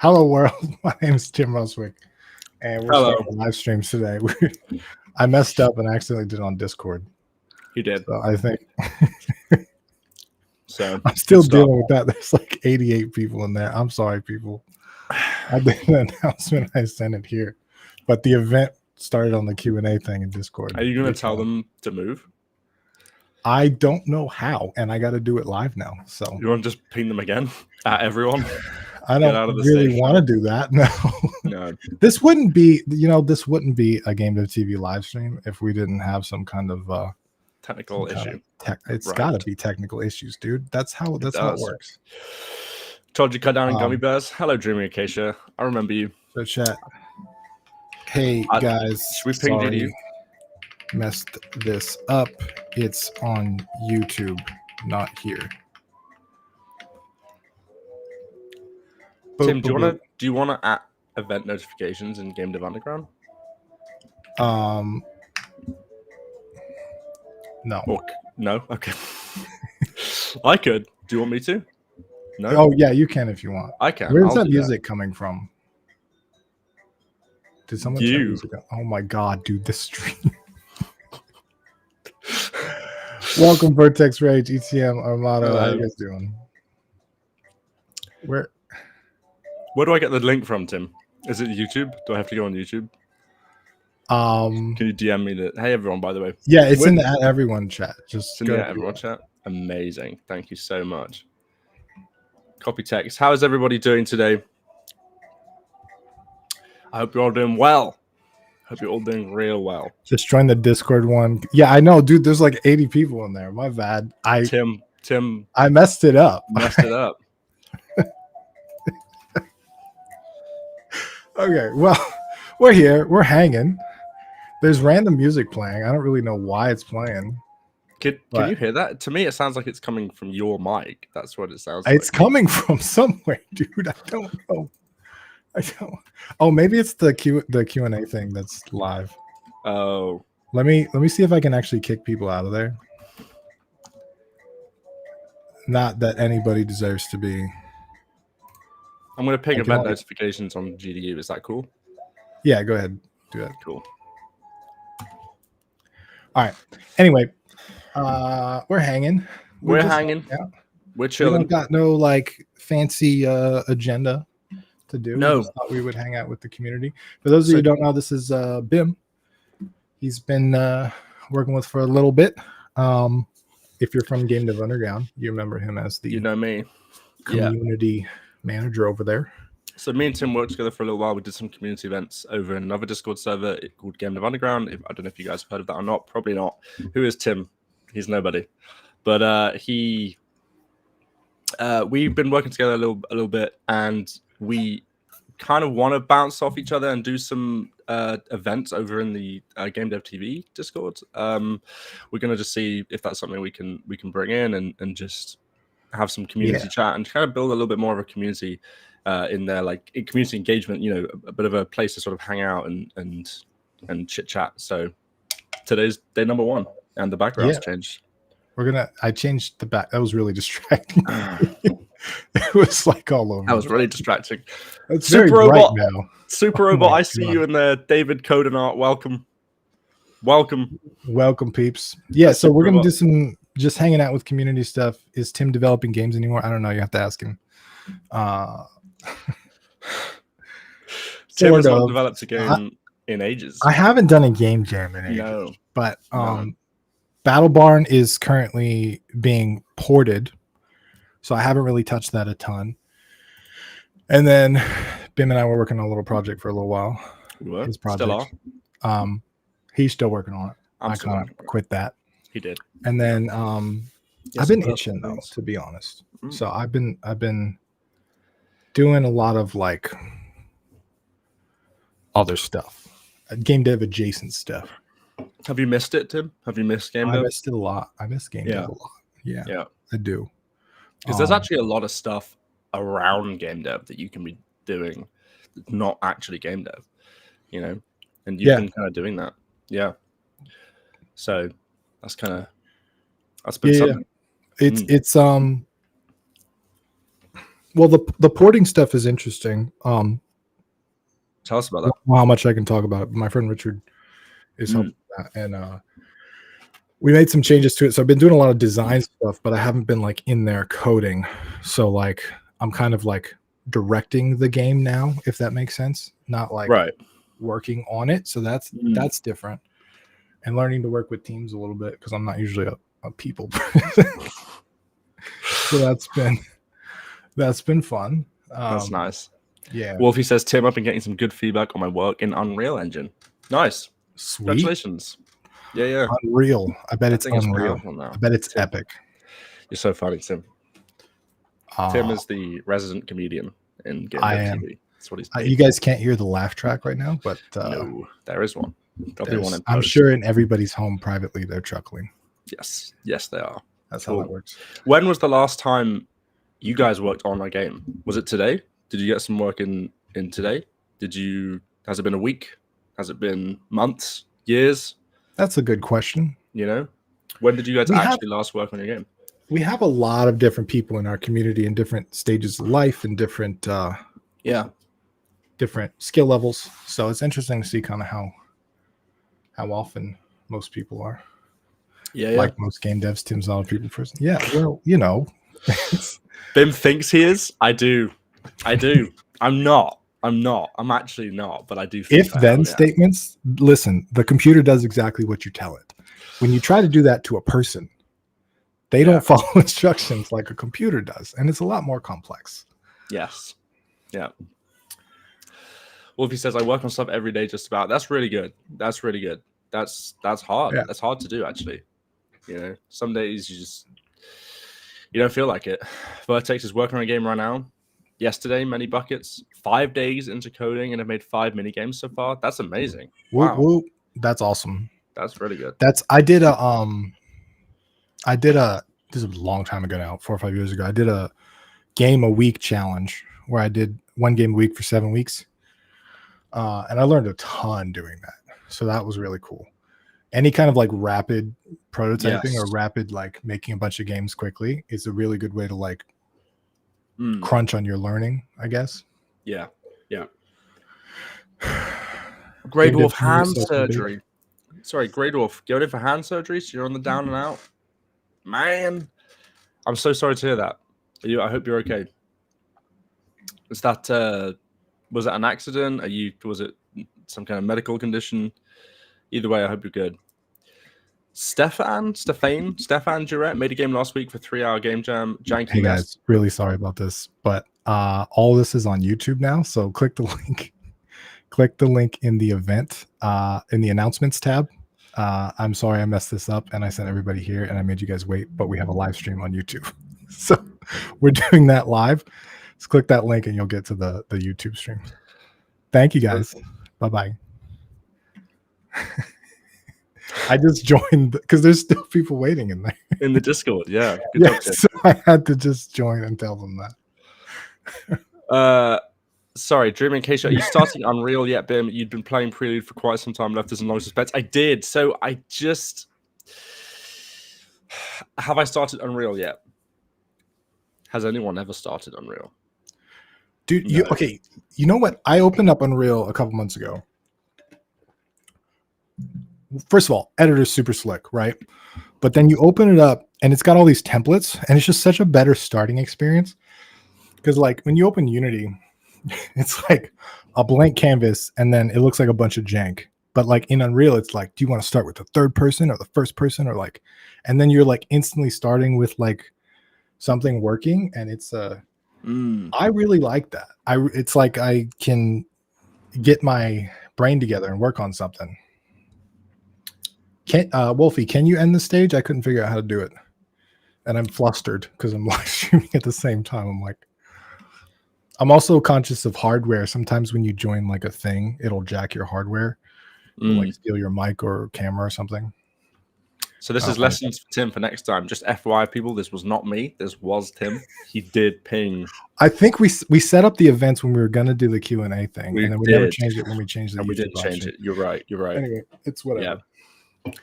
Hello, world. My name is Tim Roswick, and we're Hello. starting live streams today. I messed up and accidentally did it on Discord. You did. So I think So I'm still dealing with that. There's like 88 people in there. I'm sorry, people. I did an announcement. I sent it here, but the event started on the Q&A thing in Discord. Are you going to tell them to move? I don't know how, and I got to do it live now. So You want to just ping them again at everyone? I don't really want to do that. No. No. This wouldn't be, this wouldn't be a GameDev.tv live stream if we didn't have some kind of technical issue. It's got to be technical issues, dude. That's how it works. Told you cut down on gummy bears. Hello, Dreamy Acacia. I remember you. So chat. Hey guys, we pinged you. Messed this up. It's on YouTube, not here. Tim, do you want to add event notifications in Game Dev Underground? No. No? Okay. I could. Do you want me to? No? Oh, yeah, you can if you want. I can. Where's that music coming from? Did someone turn music on? Oh my god, dude, this stream. Welcome, Vertex Rage, ETM, Armado. How you guys doing? Where do I get the link from, Tim? Is it YouTube? Do I have to go on YouTube? Can you DM me that? Hey, everyone, by the way. Yeah, it's in the everyone chat. Just in the everyone chat. Amazing. Thank you so much. Copy text. How is everybody doing today? I hope you're all doing well. Hope you're all doing real well. Just join the Discord one. Yeah, I know, dude. There's like 80 people in there. My bad. Tim. I messed it up. Okay, well, we're here. We're hanging. There's random music playing. I don't really know why it's playing. Can you hear that? To me, it sounds like it's coming from your mic. That's what it sounds like. It's coming from somewhere, dude. I don't know. Oh, maybe it's the Q&A thing that's live. Oh. Let me see if I can actually kick people out of there. Not that anybody deserves to be. I'm going to ping event notifications on GDU. Is that cool? Yeah, go ahead. Do that. Cool. All right. Anyway, we're hanging. We're hanging. We're chilling. We don't got no like fancy agenda to do. No. We just thought we would hang out with the community. For those of you who don't know, this is Bim. He's been working with for a little bit. If you're from Game Dev Underground, you remember him as the community manager over there. So me and Tim worked together for a little while. We did some community events over in another Discord server called Game Dev Underground. I don't know if you guys have heard of that or not. Probably not. Who is Tim? He's nobody. But we've been working together a little bit, and we kind of want to bounce off each other and do some events over in the GameDev.tv Discord. We're gonna just see if that's something we can bring in and just have some community chat and kind of build a little bit more of a community in there, like community engagement. You know, a bit of a place to sort of hang out and chit chat. So today's day number 1, and the background's changed. I changed the back. That was really distracting. It was like all over. That was really distracting. It's Super very bright now. Super Robot, I see you in there. David Codenart, welcome. Welcome, peeps. Yeah, so we're going to do some just hanging out with community stuff. Is Tim developing games anymore? I don't know. You have to ask him. Tim has not developed a game in ages. I haven't done a game jam in ages. No. But Battle Barn is currently being ported. So I haven't really touched that a ton. And then Bim and I were working on a little project for a little while. His project. Still are? He's still working on it. I kind of quit that. He did. And then I've been itching though, to be honest. So I've been doing a lot of like other stuff, game dev adjacent stuff. Have you missed it, Tim? Have you missed game dev? I missed it a lot. I miss game dev a lot. Yeah, I do. Because there's actually a lot of stuff around game dev that you can be doing that's not actually game dev, you know, and you've been kind of doing that. Yeah. So that's been something. It's Well, the porting stuff is interesting. Tell us about that. How much I can talk about it. My friend Richard is helping with that, and we made some changes to it. So I've been doing a lot of design stuff, but I haven't been like in there coding. So like I'm kind of like directing the game now, if that makes sense. Not like working on it. So that's different. And learning to work with teams a little bit because I'm not usually a people person. So that's been fun. That's nice. Yeah. Wolfie says, Tim, I've been getting some good feedback on my work in Unreal Engine. Nice. Sweet. Congratulations. Yeah. Unreal. I bet it's unreal. I bet it's Tim, epic. You're so funny, Tim. Tim is the resident comedian in GameDev.tv. That's what he's paid. You guys can't hear the laugh track right now, but no, there is one. There'll be one in I'm sure in everybody's home privately they're chuckling. Yes, they are. That's how that works. When was the last time you guys worked on a game? Was it today? Did you get some work in today? Has it been a week? Has it been months, years? That's a good question. You know, when did you guys actually last work on your game? We have a lot of different people in our community in different stages of life and different different skill levels. So it's interesting to see kind of how often most people are. Yeah. Like most game devs, Tim's not a people person. Yeah, well, you know. Bim thinks he is. I do. I'm not. I'm actually not, but I do think if-then statements, listen, the computer does exactly what you tell it. When you try to do that to a person, they don't follow instructions like a computer does, and it's a lot more complex. Yes. Yeah. Wolfie says, I work on stuff every day just about. That's really good. That's hard. Yeah. That's hard to do, actually. You know, some days you don't feel like it. Vertex is working on a game right now. Yesterday, many buckets. 5 days into coding and have made 5 mini games so far. That's amazing. Wow. Whoop. That's awesome. That's really good. I did a this is a long time ago now, 4 or 5 years ago. I did a game a week challenge where I did 1 game a week for 7 weeks. And I learned a ton doing that. So that was really cool. Any kind of like rapid prototyping or rapid like making a bunch of games quickly is a really good way to like crunch on your learning, I guess. Yeah. Grey Dwarf hand surgery. Sorry, Grey Dwarf, going in for hand surgery, so you're on the down and out. Man, I'm so sorry to hear that. I hope you're okay. Was that an accident? Was it some kind of medical condition? Either way, I hope you're good. Stefan Durette made a game last week for 3-hour game jam. Janky. Hey guys, really sorry about this, but all this is on YouTube now. So click the link. Click the link in the event, in the announcements tab. I'm sorry I messed this up and I sent everybody here and I made you guys wait, but we have a live stream on YouTube. So we're doing that live. Just click that link and you'll get to the YouTube stream. Thank you guys. Bye-bye. I just joined because there's still people waiting in there. In the Discord, yeah. Good job, so I had to just join and tell them that. Sorry, Dreaming Keisha, are you starting Unreal yet, Bim? You'd been playing Prelude for quite some time, left us in long suspense. I did. So I just... Have I started Unreal yet? Has anyone ever started Unreal? Dude, no. Okay. You know what? I opened up Unreal a couple months ago. First of all, editor's super slick, right? But then you open it up and it's got all these templates and it's just such a better starting experience. Because like when you open Unity, it's like a blank canvas and then it looks like a bunch of jank. But like in Unreal, it's like, do you want to start with the third person or the first person or like, and then you're like instantly starting with like something working. And it's I really like that. It's like I can get my brain together and work on something. Wolfie, can you end the stage? I couldn't figure out how to do it. And I'm flustered because I'm live streaming at the same time. I'm like, I'm also conscious of hardware. Sometimes when you join like a thing, it'll jack your hardware. It'll like steal your mic or camera or something. So this is lessons for Tim for next time. Just FYI, people, this was not me. This was Tim. He did ping. I think we set up the events when we were going to do the Q&A thing. And then we never changed it when we changed it. And we didn't change it. You're right. Anyway, it's whatever. Yeah.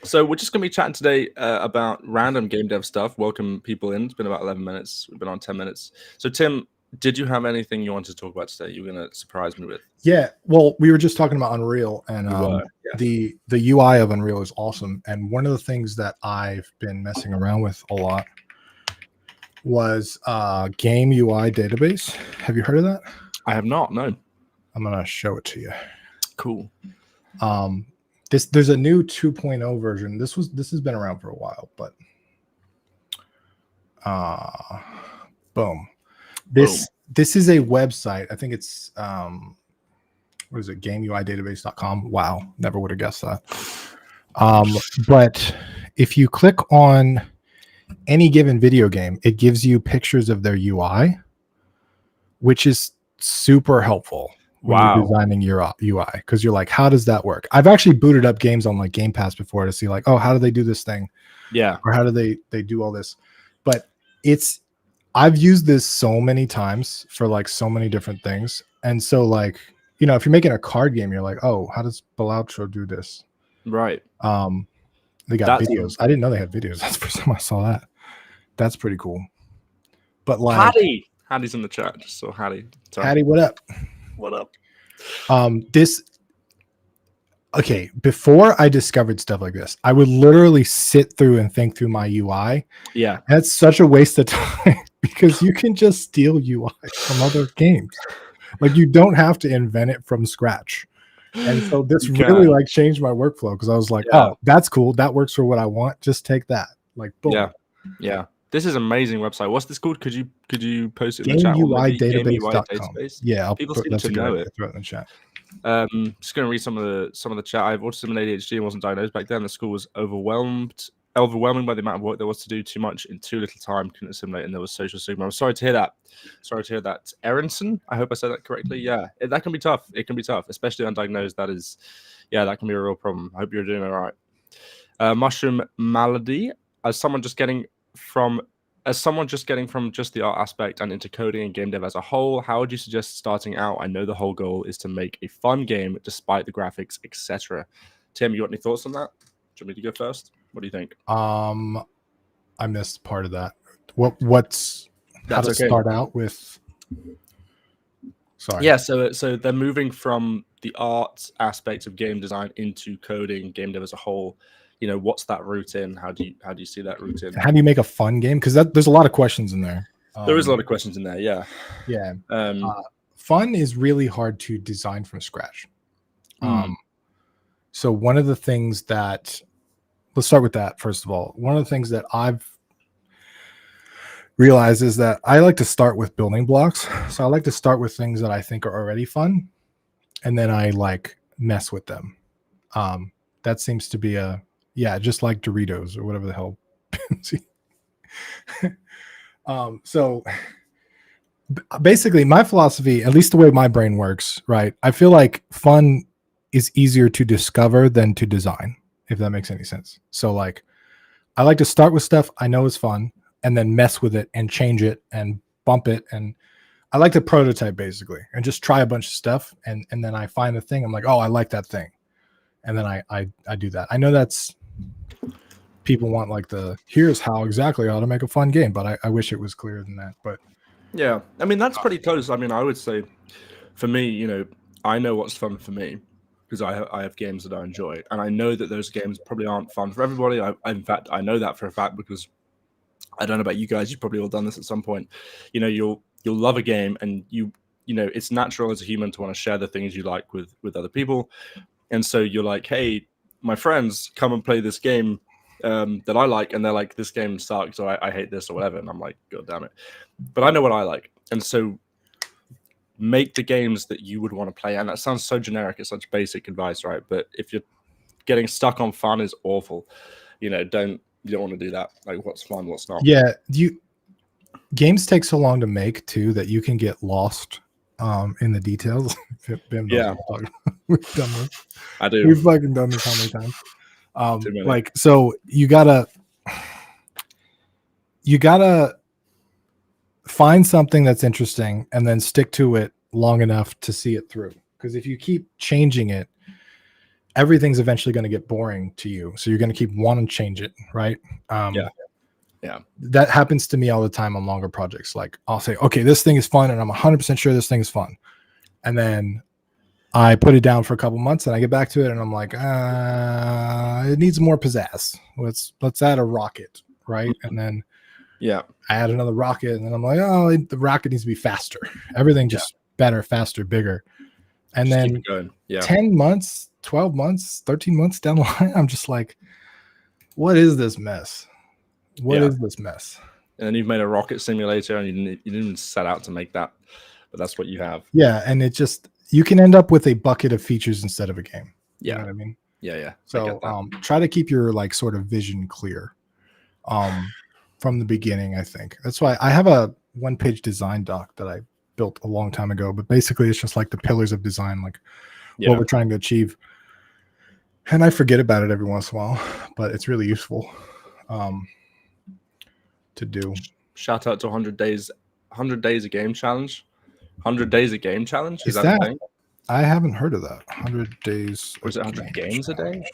So we're just going to be chatting today about random game dev stuff. Welcome people in. It's been about 11 minutes. We've been on 10 minutes. So Tim, did you have anything you wanted to talk about today? You were going to surprise me with? Yeah, well, we were just talking about Unreal, and the UI of Unreal is awesome. And one of the things that I've been messing around with a lot was Game UI database. Have you heard of that? I have not. No. I'm gonna show it to you. Cool. There's a new 2.0 version. This has been around for a while, but boom. This is a website. I think it's what is it? GameUIDatabase.com. Wow, never would have guessed that. But if you click on any given video game, it gives you pictures of their UI, which is super helpful when you're designing your UI, because you're like, how does that work? I've actually booted up games on like Game Pass before to see like, oh, how do they do this thing? Yeah. Or how do they do all this? But I've used this so many times for like so many different things. And so like, you know, if you're making a card game, you're like, oh, how does Balatro do this? Right. They got videos. I didn't know they had videos. That's the first time I saw that. That's pretty cool. But like Hattie's in the chat. Just saw Hattie. Sorry. Hattie, what up? What up? Okay, before I discovered stuff like this, I would literally sit through and think through my UI. Yeah. That's such a waste of time because you can just steal UI from other games. Like you don't have to invent it from scratch. And so this really like changed my workflow because I was like, oh, that's cool. That works for what I want. Just take that. Like boom. Yeah. Yeah. This is an amazing website. What's this called? Could you post it in the chat? GameUIDatabase.com. Yeah, people seem to know it. Throw it in the chat. Just going to read some of the chat. I have autism and ADHD and wasn't diagnosed back then. The school was overwhelming by the amount of work there was to do. Too much in too little time. Couldn't assimilate, and there was social stigma. I'm sorry to hear that. Aronson, I hope I said that correctly. Yeah, that can be tough. It can be tough, especially undiagnosed. That can be a real problem. I hope you're doing all right. Mushroom Malady, as someone just getting from just the art aspect and into coding and game dev as a whole, how would you suggest starting out? I know the whole goal is to make a fun game despite the graphics, etc. Tim, you got any thoughts on that? Do you want me to go first? What do you think? I missed part of that. How to start out with? Sorry. Yeah, so they're moving from the art aspect of game design into coding, game dev as a whole. You know, what's that route in? How do you see that route in? How do you make a fun game? Because there's a lot of questions in there. There is a lot of questions in there. Yeah. Yeah. Fun is really hard to design from scratch. So one of the things let's start with that first of all. One of the things that I've realized is that I like to start with building blocks. So I like to start with things that I think are already fun, and then I like mess with them. That seems to be just like Doritos or whatever the hell. So basically my philosophy, at least the way my brain works, right? I feel like fun is easier to discover than to design, if that makes any sense. So like, I like to start with stuff I know is fun and then mess with it and change it and bump it. And I like to prototype basically and just try a bunch of stuff. And then I find a thing. I'm like, oh, I like that thing. And then I do that. I know that's people want like here's how to make a fun game, but I wish it was clearer than that. But yeah, I mean, that's pretty close. I mean, I would say for me, you know, I know what's fun for me because I have games that I enjoy, and I know that those games probably aren't fun for everybody. In fact, I know that for a fact because I don't know about you guys. You've probably all done this at some point. You know, you'll love a game, and you know, it's natural as a human to want to share the things you like with other people. And so you're like, hey, my friends, come and play this game that I like. And they're like, this game sucks, or I hate this, or whatever. And I'm like, God damn it. But I know what I like. And so make the games that you would want to play. And that sounds so generic. It's such basic advice, right? But if you're getting stuck on fun is awful. You know, you don't want to do that. Like, what's fun, what's not. Yeah. Games take so long to make, too, that you can get lost in the details. Yeah. We've done this. I do. We've fucking done this how many times? Like, so you gotta find something that's interesting and then stick to it long enough to see it through. Because if you keep changing it, everything's eventually going to get boring to you. So you're going to keep wanting to change it, right? Yeah. That happens to me all the time on longer projects. Like I'll say, okay, this thing is fun, and I'm 100% sure this thing is fun, and then I put it down for a couple months, and I get back to it, and I'm like, it needs more pizzazz. Let's add a rocket, right? And then I add another rocket, and then I'm like, oh, the rocket needs to be faster. Everything just better, faster, bigger. And just then keep going. 10 months, 12 months, 13 months down the line, I'm just like, what is this mess? What is this mess? And then you've made a rocket simulator, and you didn't even set out to make that, but that's what you have. Yeah, and it just, you can end up with a bucket of features instead of a game. You know what I mean? Yeah. So try to keep your like sort of vision clear from the beginning. I think that's why I have a one-page design doc that I built a long time ago, but basically it's just like the pillars of design, like what we're trying to achieve. And I forget about it every once in a while, but it's really useful to do. Shout out to 100 days a game challenge. 100 days a game challenge? Is that a thing? I haven't heard of that. 100 days. Or is it 100 games challenge. A day?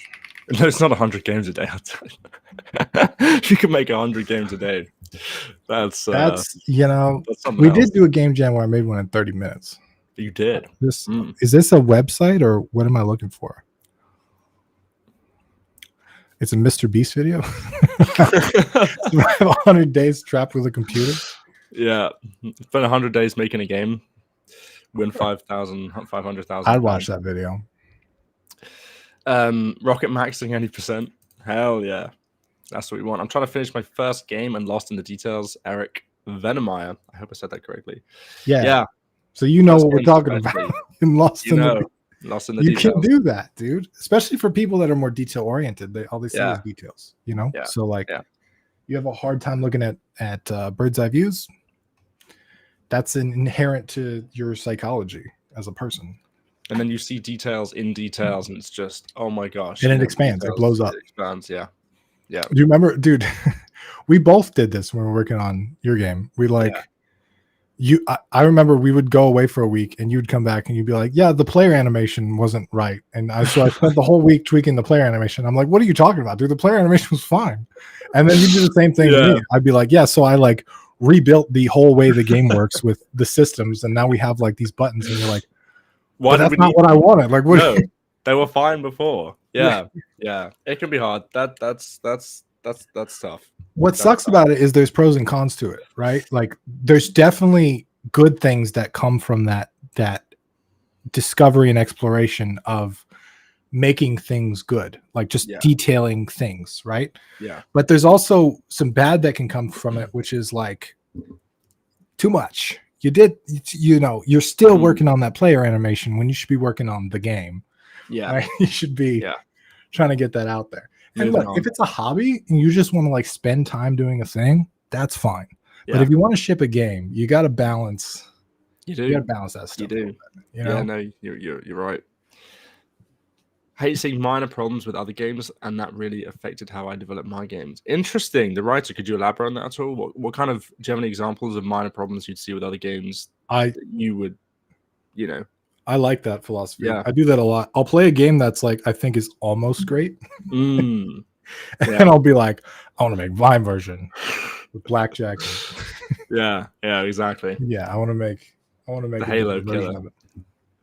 No, it's not 100 games a day. You can make 100 games a day. That's you know, we did do a game jam where I made one in 30 minutes. You did. Is this a website or what am I looking for? It's a Mr. Beast video. 100 days trapped with a computer. Yeah, spent 100 days making a game. Win 500,000. I'd watch that video. Rocket maxing any %. Hell yeah. That's what we want. I'm trying to finish my first game and lost in the details. Eric Venemeyer. I hope I said that correctly. Yeah. So you know what we're talking about. Lost in the details. You can do that, dude. Especially for people that are more detail oriented. All they see is details, you know? Yeah. So like you have a hard time looking at bird's eye views. That's inherent to your psychology as a person. And then you see details in details, and it's just, oh my gosh. And it expands. It blows up. It expands, yeah. Yeah. Do you remember, dude? We both did this when we were working on your game. We I remember we would go away for a week, and you'd come back, and you'd be like, "Yeah, the player animation wasn't right." And so I spent the whole week tweaking the player animation. I'm like, "What are you talking about, dude? The player animation was fine." And then you do the same thing to me. I'd be like, "Yeah." So I like rebuilt the whole way the game works with the systems, and now we have like these buttons, and you're like, "Why? That's not what I wanted." Like, what? No, they were fine before. Yeah. It can be hard. That's tough. What sucks about it is there's pros and cons to it, right? Like there's definitely good things that come from that discovery and exploration of making things good, like just detailing things, right? Yeah. But there's also some bad that can come from it, which is like too much. You're still working on that player animation when you should be working on the game. Yeah. Right? You should be trying to get that out there. And look, if it's a hobby and you just want to like spend time doing a thing, that's fine. Yeah. But if you want to ship a game, you got to balance. You got to balance that stuff. You do. You know? Yeah, no, you're right. I hate seeing minor problems with other games, and that really affected how I developed my games. Interesting. The writer, could you elaborate on that at all? What kind of, do you have any examples of minor problems you'd see with other games? You would, I like that philosophy. Yeah. I do that a lot. I'll play a game that's like, I think is almost great. And I'll be like, I want to make my version with blackjack. Yeah, exactly. Yeah, I want to make the Halo killer.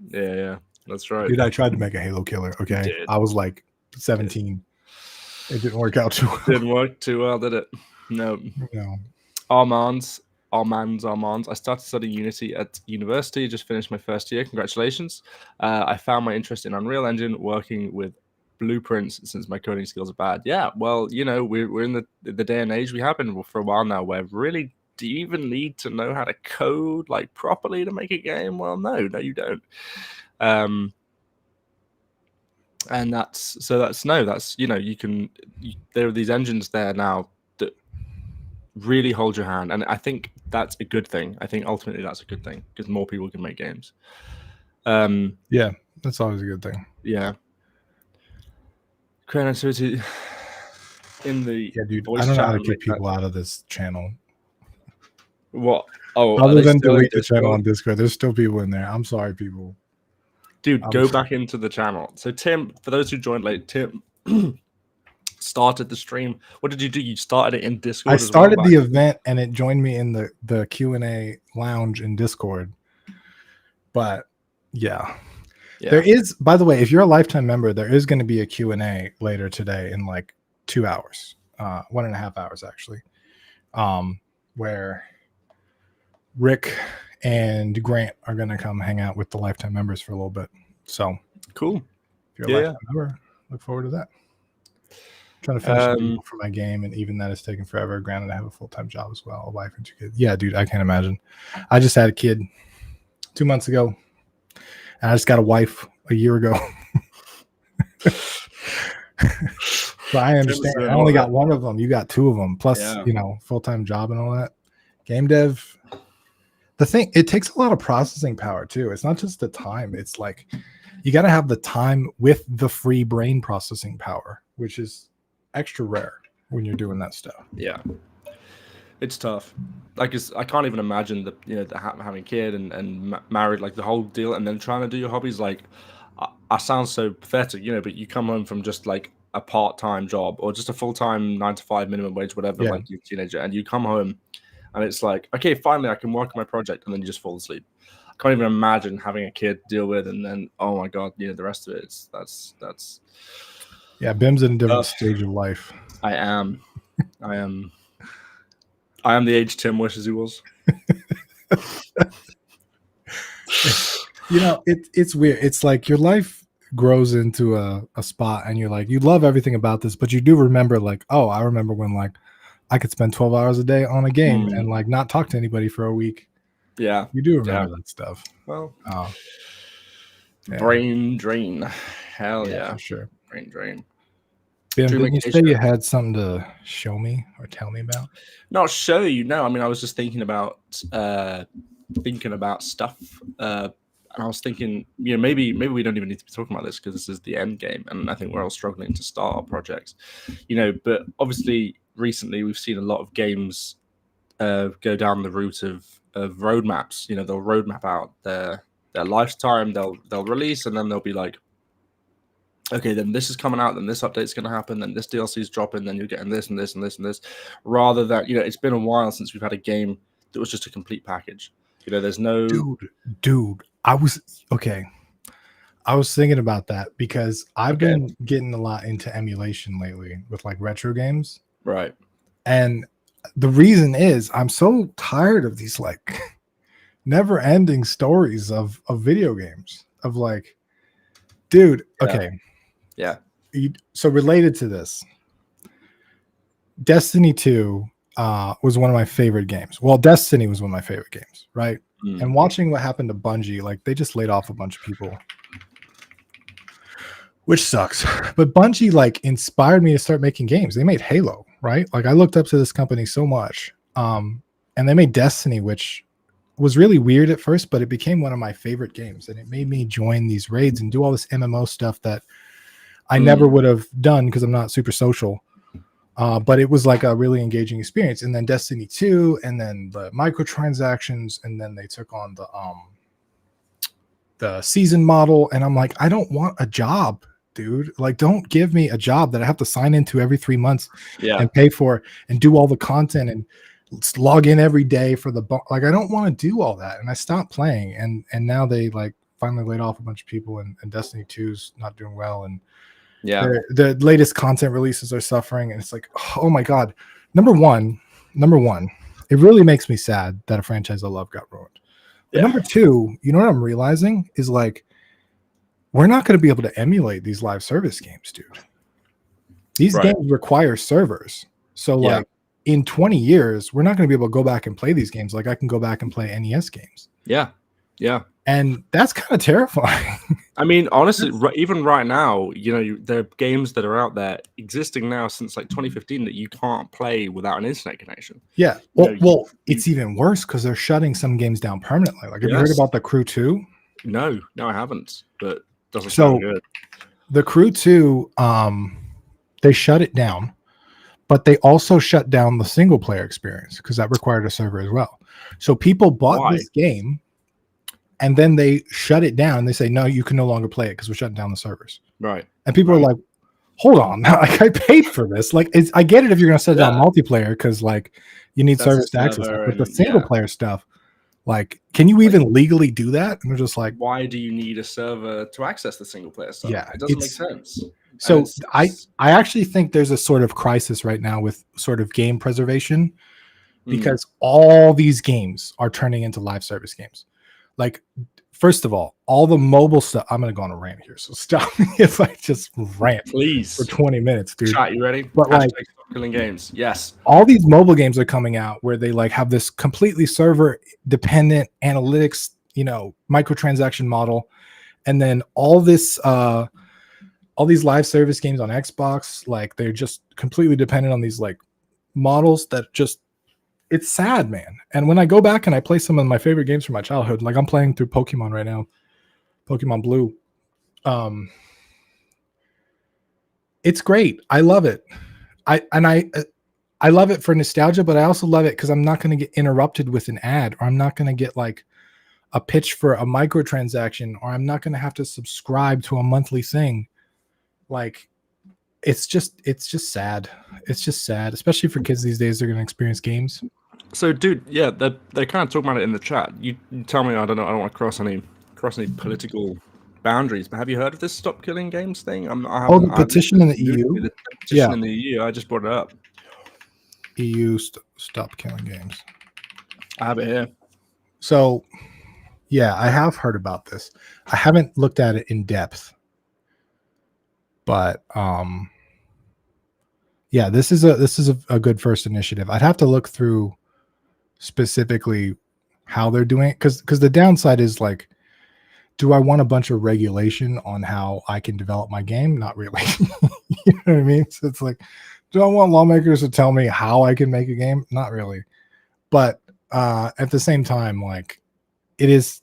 Yeah. That's right. Dude, I tried to make a Halo killer. Okay. I was like 17. It didn't work out too well. Didn't work too well, did it? No. Armands. I started studying Unity at university, just finished my first year. Congratulations. I found my interest in Unreal Engine working with blueprints since my coding skills are bad. Yeah, well, we're in the day and age we have been for a while now where really, do you even need to know how to code like properly to make a game? Well, no, you don't. And there are these engines there now that really hold your hand, and I think that's a good thing. I think ultimately that's a good thing because more people can make games. Yeah, that's always a good thing. Yeah. Creativity in the dude. I don't know how to keep people out of this channel. What? Oh, other than delete the channel on Discord, there's still people in there. I'm sorry, people. Dude, go back into the channel. So Tim, for those who joined late, Tim started the stream. What did you do? You started it in Discord. I started the event, and it joined me in the Q&A lounge in Discord. But yeah. There is, by the way, if you're a lifetime member, there is going to be a Q&A later today in like 2 hours, 1.5 hours actually, where Rick and Grant are going to come hang out with the lifetime members for a little bit. So cool. If you're a lifetime member, look forward to that. I'm trying to finish the deal for my game, and even that is taking forever. Granted, I have a full-time job as well, a wife and 2 kids. Yeah, dude, I can't imagine. I just had a kid 2 months ago. And I just got a wife a year ago. So I understand. I only got one of them. You got 2 of them. Plus, full-time job and all that. Game dev. The thing, it takes a lot of processing power too. It's not just the time. It's like you got to have the time with the free brain processing power, which is extra rare when you're doing that stuff. Yeah. It's tough. Like, I can't even imagine having a kid and married, like the whole deal, and then trying to do your hobbies. Like, I sound so pathetic, but you come home from just like a part-time job or just a full-time 9-to-5 minimum wage, whatever, like you're a teenager, and you come home and it's like, okay, finally I can work on my project, and then you just fall asleep. I can't even imagine having a kid to deal with, and then, oh my God, the rest of it is that's. Yeah, Bim's in a different stage of life. I am the age Tim wishes he was. It's weird. It's like your life grows into a spot, and you're like, you love everything about this, but you do remember, like, oh, I remember when like I could spend 12 hours a day on a game and like not talk to anybody for a week. Yeah, you do remember that stuff. Well, brain drain. Hell yeah, for sure. Brain drain. Bim, didn't you say you had something to show me or tell me about? Not show you, no. I mean, I was just thinking about stuff, and I was thinking, maybe we don't even need to be talking about this because this is the end game, and I think we're all struggling to start our projects, But obviously, recently we've seen a lot of games go down the route of roadmaps. They'll roadmap out their lifetime. They'll release, and then they'll be like, okay, then this is coming out, then this update's going to happen, then this DLC is dropping, then you're getting this and this and this and this. Rather than, it's been a while since we've had a game that was just a complete package. There's no... Dude, I was thinking about that because I've been getting a lot into emulation lately with like retro games. Right. And the reason is I'm so tired of these like never ending stories of video games of like, dude, okay. Yeah. So related to this, Destiny 2 was one of my favorite games. Well, Destiny was one of my favorite games, right? And watching what happened to Bungie, like they just laid off a bunch of people, which sucks. But Bungie like inspired me to start making games. They made Halo, right? Like I looked up to this company so much. And they made Destiny, which was really weird at first, but it became one of my favorite games. And it made me join these raids and do all this MMO stuff that I never would have done because I'm not super social. But it was like a really engaging experience. And then Destiny 2, and then the microtransactions, and then they took on the season model. And I'm like, I don't want a job, dude. Like, don't give me a job that I have to sign into every 3 months and pay for and do all the content and log in every day for the like. I don't want to do all that. And I stopped playing. And now they like finally laid off a bunch of people, and Destiny 2's not doing well. And the latest content releases are suffering, and it's like, oh my God. Number one, it really makes me sad that a franchise I love got ruined. But number two, you know what I'm realizing is like, we're not going to be able to emulate these live service games, dude. These games require servers. So like in 20 years, we're not going to be able to go back and play these games. Like I can go back and play NES games. Yeah. And that's kind of terrifying. I mean, honestly, even right now, there are games that are out there existing now since like 2015 that you can't play without an internet connection. Yeah. Well, it's even worse because they're shutting some games down permanently. Like, have you heard about The Crew 2? No, I haven't. But doesn't sound good. The Crew 2, they shut it down, but they also shut down the single player experience because that required a server as well. So people bought this game, and then they shut it down. They say, no, you can no longer play it because we're shutting down the servers. Right. And people are like, hold on, like I paid for this. Like I get it if you're gonna set down multiplayer because like you need service to access it, but the single player stuff, like, can you even legally do that? And they're just like, why do you need a server to access the single player stuff? Yeah, it doesn't make sense. So I actually think there's a sort of crisis right now with sort of game preservation, because all these games are turning into live service games. Like, first of all the mobile stuff. I'm gonna go on a rant here, so stop me if I just rant, please, for 20 minutes, dude. Chat, you ready? But like, stop killing games. Yes, all these mobile games are coming out where they like have this completely server dependent analytics, you know, microtransaction model, and then all these live service games on Xbox, like they're just completely dependent on these like models that just, it's sad, man. And when I go back and I play some of my favorite games from my childhood, like I'm playing through Pokemon right now, Pokemon Blue. It's great. I love it. I love it for nostalgia, but I also love it because I'm not going to get interrupted with an ad, or I'm not going to get like a pitch for a microtransaction, or I'm not going to have to subscribe to a monthly thing. Like, it's just sad. It's just sad, especially for kids these days. They're going to experience games. So, dude, yeah, they're kind of talking about it in the chat. You tell me, I don't want to cross any political boundaries, but have you heard of this Stop Killing Games thing? The petition in the EU? The petition in the EU, I just brought it up. EU Stop Killing Games. I have it here. So, yeah, I have heard about this. I haven't looked at it in depth. But yeah, this is a good first initiative. I'd have to look through specifically how they're doing it, because the downside is like, do I want a bunch of regulation on how I can develop my game? Not really. You know what I mean? So it's like, do I want lawmakers to tell me how I can make a game? Not really. But at the same time, like, it's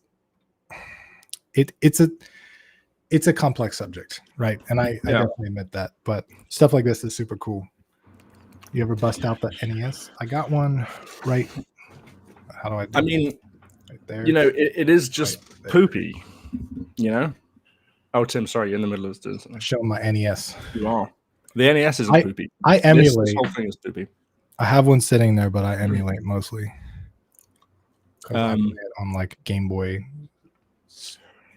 a complex subject, right? And I definitely admit that. But stuff like this is super cool. You ever bust out the NES? I got one right. How do I do mean, right there? You know, it is just right poopy, you know? Oh, Tim, sorry, you're in the middle of doing something. Showing my NES. You are. The NES isn't poopy. I emulate. This whole thing is poopy. I have one sitting there, but I emulate mostly. I emulate on like Game Boy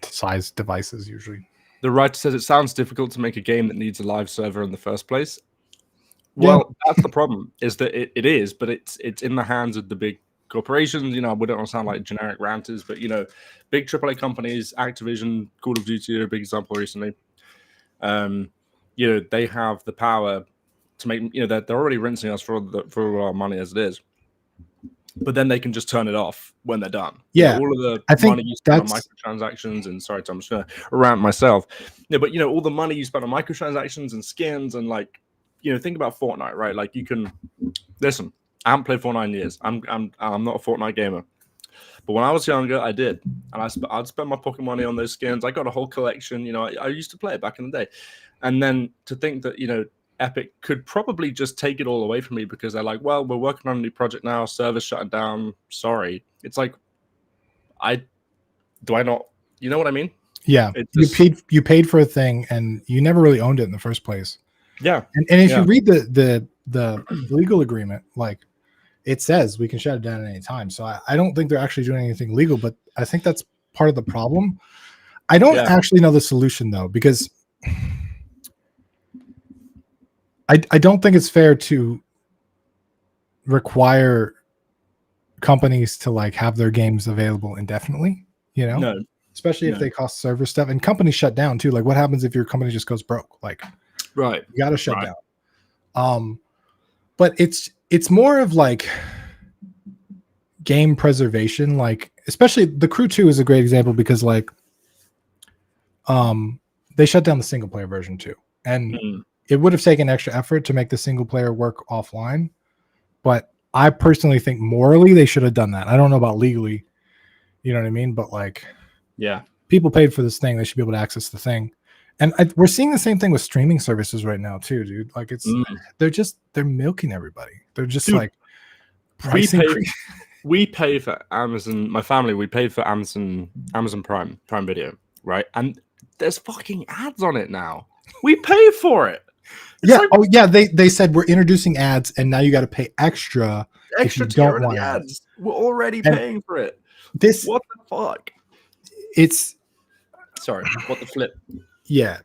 size devices usually. The writer says it sounds difficult to make a game that needs a live server in the first place. Well, that's the problem, is that it is, but it's in the hands of the big corporations. You know, we don't want to sound like generic ranters, but, you know, big AAA companies, Activision, Call of Duty are a big example recently. You know, they have the power to make, you know, they're already rinsing us for all our money as it is. But then they can just turn it off when they're done. Yeah, you know, all of the money you spend on microtransactions, and sorry, Tom, I'm just going to rant myself. Yeah, but, you know, all the money you spend on microtransactions and skins, and like, you know, think about Fortnite, right? Like, you can listen. I haven't played Fortnite in years. I'm not a Fortnite gamer, but when I was younger, I did, and I'd spend my pocket money on those skins. I got a whole collection. You know, I used to play it back in the day, and then to think that, you know, Epic could probably just take it all away from me because they're like, well, we're working on a new project now, server's shutting down, sorry. It's like, do I not, you know what I mean? Yeah, you paid for a thing and you never really owned it in the first place. Yeah. And if you read the legal agreement, like, it says we can shut it down at any time. So I don't think they're actually doing anything legal, but I think that's part of the problem. I don't actually know the solution though, because I don't think it's fair to require companies to like have their games available indefinitely, you know? No. Especially if they cost server stuff, and companies shut down too. Like, what happens if your company just goes broke? Like, right, you got to shut down. But it's more of like game preservation. Like, especially The Crew 2 is a great example because like, they shut down the single player version too, and it would have taken extra effort to make the single player work offline. But I personally think morally they should have done that. I don't know about legally, you know what I mean? But like, yeah, people paid for this thing. They should be able to access the thing. And we're seeing the same thing with streaming services right now too, dude. Like, it's they're milking everybody. They're just like we pay for Amazon. My family, we paid for Amazon Prime Video, right? And there's fucking ads on it now. We pay for it. Yeah. Like, oh yeah. They said we're introducing ads, and now you got to pay extra if you don't want ads. We're already paying for it. What the fuck? It's sorry. What the flip? Yeah.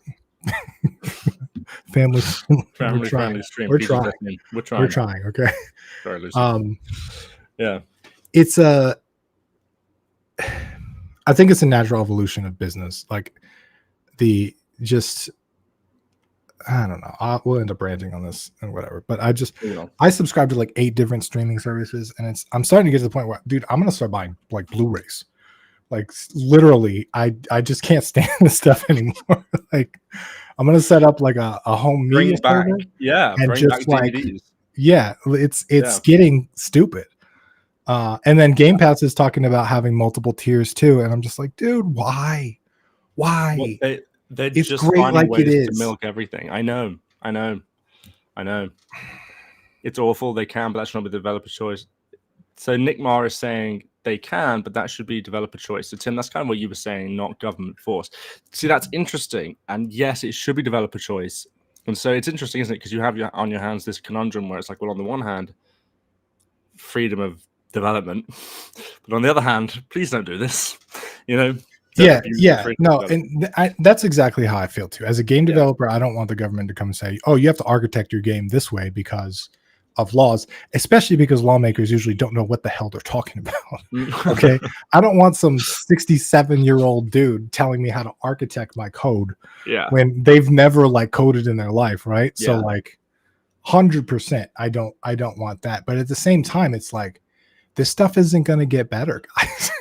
family friendly stream. We're trying. Okay. Sorry, Lucy. Yeah. It's I think it's a natural evolution of business. Like I don't know. We'll end up ranting on this and whatever. But I subscribe to like 8 different streaming services, and I'm starting to get to the point where, dude, I'm gonna start buying like Blu-rays. Like literally, I just can't stand this stuff anymore. Like I'm gonna set up like a home media server. Yeah, and bring just back like DVDs. Yeah, it's getting stupid. And then Game Pass is talking about having multiple tiers too, and I'm just like, dude, why? Well, they're it's just great finding like ways it is. to milk everything. I know. It's awful. They can, but that should not be the developer choice. So Nick Marr is saying they can, but that should be developer choice. So Tim, that's kind of what you were saying, not government force. See, that's interesting. And yes, it should be developer choice. And so it's interesting, isn't it? Because you have on your hands this conundrum where it's like, well, on the one hand, freedom of development, but on the other hand, please don't do this. No, and that's exactly how I feel too. As a game developer, I don't want the government to come and say, "Oh, you have to architect your game this way because of laws," especially because lawmakers usually don't know what the hell they're talking about. Okay, I don't want some 67-year-old dude telling me how to architect my code when they've never like coded in their life, right? So like 100%, I don't want that. But at the same time, it's like, this stuff isn't going to get better, guys.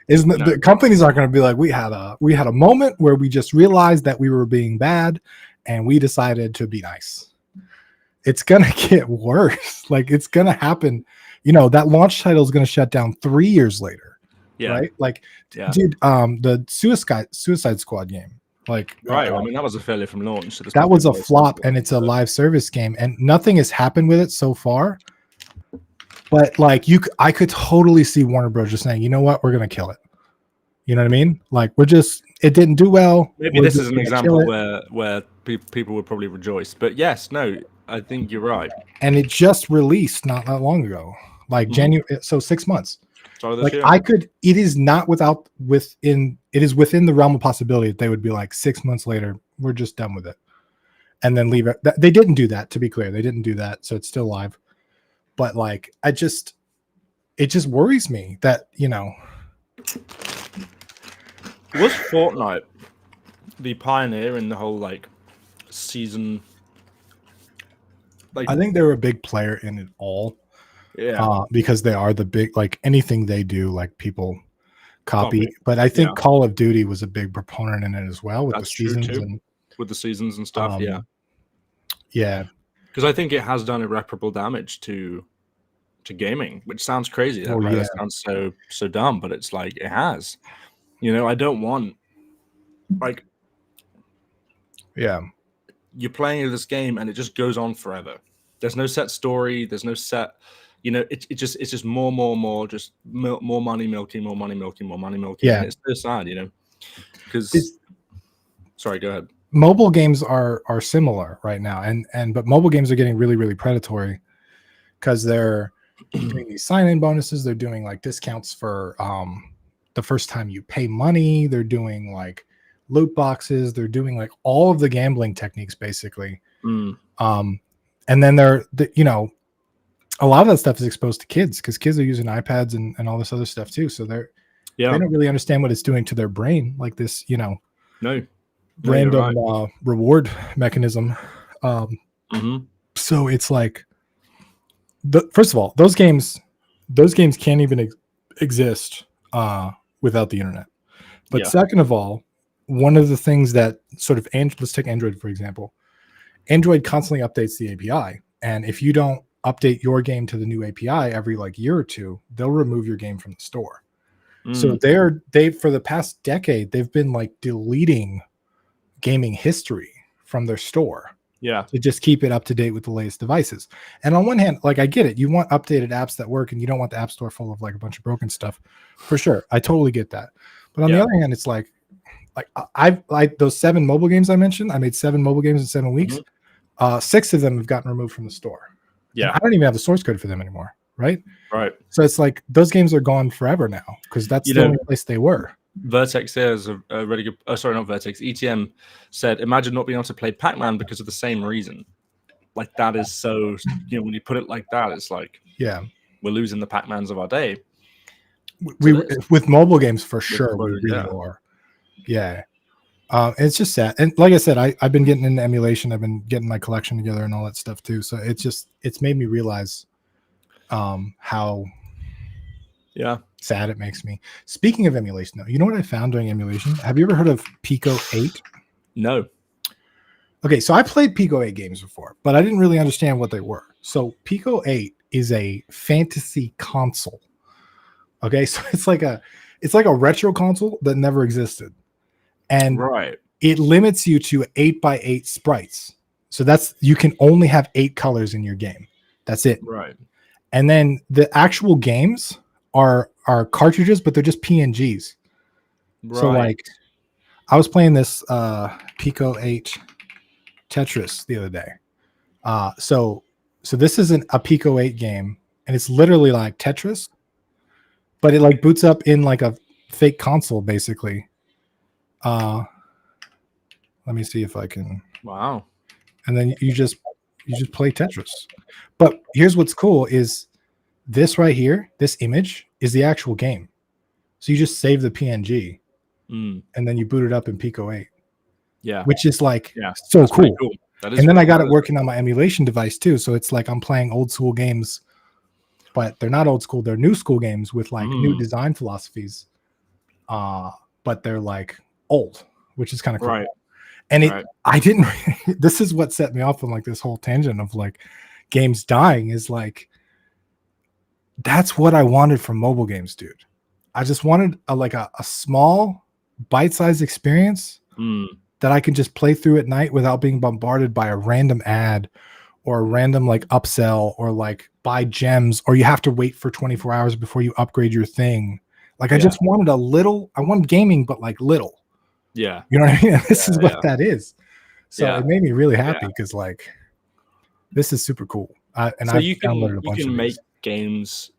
The companies aren't going to be like, we had a moment where we just realized that we were being bad and we decided to be nice. It's going to get worse. Like, it's going to happen. That launch title is going to shut down 3 years later. Right? Like, dude, the Suicide Squad game. Like, right. I mean, that was a failure from launch. So that was a flop, and it's a live service game, and nothing has happened with it so far. But like I could totally see Warner Bros. Just saying, you know what, we're gonna kill it. You know what I mean? Like it didn't do well. Maybe this is an example where people would probably rejoice. But yes, no, I think you're right. And it just released not that long ago, like January. So 6 months. Like it is not within the realm of possibility that they would be like 6 months later, we're just done with it, and then leave it. They didn't do that. To be clear, they didn't do that. So it's still live. But like, it just worries me that, was Fortnite the pioneer in the whole like season? Like, I think they're a big player in it all. Yeah. Because they are the big, like anything they do, like people copy. But I think Call of Duty was a big proponent in it as well with the seasons and stuff. Yeah. Because I think it has done irreparable damage to gaming, which sounds crazy. That sounds so dumb, but it's like it has. I don't want you're playing this game and it just goes on forever. There's no set story. There's no set. It's just more, just more money milking, more money milking, more money milking. Yeah, and it's so sad, because. Sorry, go ahead. Mobile games are similar right now, but mobile games are getting really, really predatory because they're doing these sign-in bonuses. They're doing like discounts for the first time you pay money. They're doing like loot boxes. They're doing like all of the gambling techniques basically. And then they're a lot of that stuff is exposed to kids because kids are using iPads and all this other stuff too. So they don't really understand what it's doing to their brain, like this, random reward mechanism. So it's like, first of all, those games can't even exist without the internet. But second of all, one of the things that sort of let's take Android for example. Android constantly updates the API, and if you don't update your game to the new API every like year or two, they'll remove your game from the store. So they for the past decade they've been like deleting gaming history from their store to just keep it up to date with the latest devices. And on one hand, like, I get it, you want updated apps that work and you don't want the app store full of like a bunch of broken stuff, for sure. I totally get that. But on the other hand, it's like I've like those 7 mobile games I mentioned. I made 7 mobile games in 7 weeks. 6 of them have gotten removed from the store. Yeah, and I don't even have the source code for them anymore. Right. So it's like those games are gone forever now because that's the only place they were. Vertex there is a really good. Oh, sorry, not Vertex. ETM said, "Imagine not being able to play Pac-Man because of the same reason." Like that is so. When you put it like that, it's like, we're losing the Pac-Mans of our day. With mobile games for sure, we really are. Yeah. It's just sad. And like I said, I've been getting into emulation. I've been getting my collection together and all that stuff too. So it's made me realize how sad it makes me. Speaking of emulation, though, you know what I found during emulation? Have you ever heard of Pico 8? No. Okay, so I played Pico 8 games before, but I didn't really understand what they were. So Pico 8 is a fantasy console. Okay, so it's like a retro console that never existed. And it limits you to 8x8 sprites. So you can only have 8 colors in your game. That's it. Right. And then the actual games are cartridges, but they're just PNGs. Right. So like I was playing this Pico 8 Tetris the other day. So this isn't a Pico 8 game, and it's literally like Tetris, but it like boots up in like a fake console basically. Let me see if I can. Wow. And then you just play Tetris. But here's what's cool is this right here, this image is the actual game. So you just save the PNG and then you boot it up in Pico 8. Yeah. Which is like so cool. That is and then I got it working on my emulation device too. So it's like I'm playing old school games, but they're not old school. They're new school games with like new design philosophies. But they're like old, which is kind of cool. Right. And I didn't, this is what set me off on like this whole tangent of like games dying is like, that's what I wanted from mobile games, dude. I just wanted a small bite-sized experience that I can just play through at night without being bombarded by a random ad or a random like upsell or like buy gems, or you have to wait for 24 hours before you upgrade your thing. Like I just wanted I wanted gaming, but like little. Yeah. You know what I mean? This is what that is. So it made me really happy because like this is super cool. So you can make games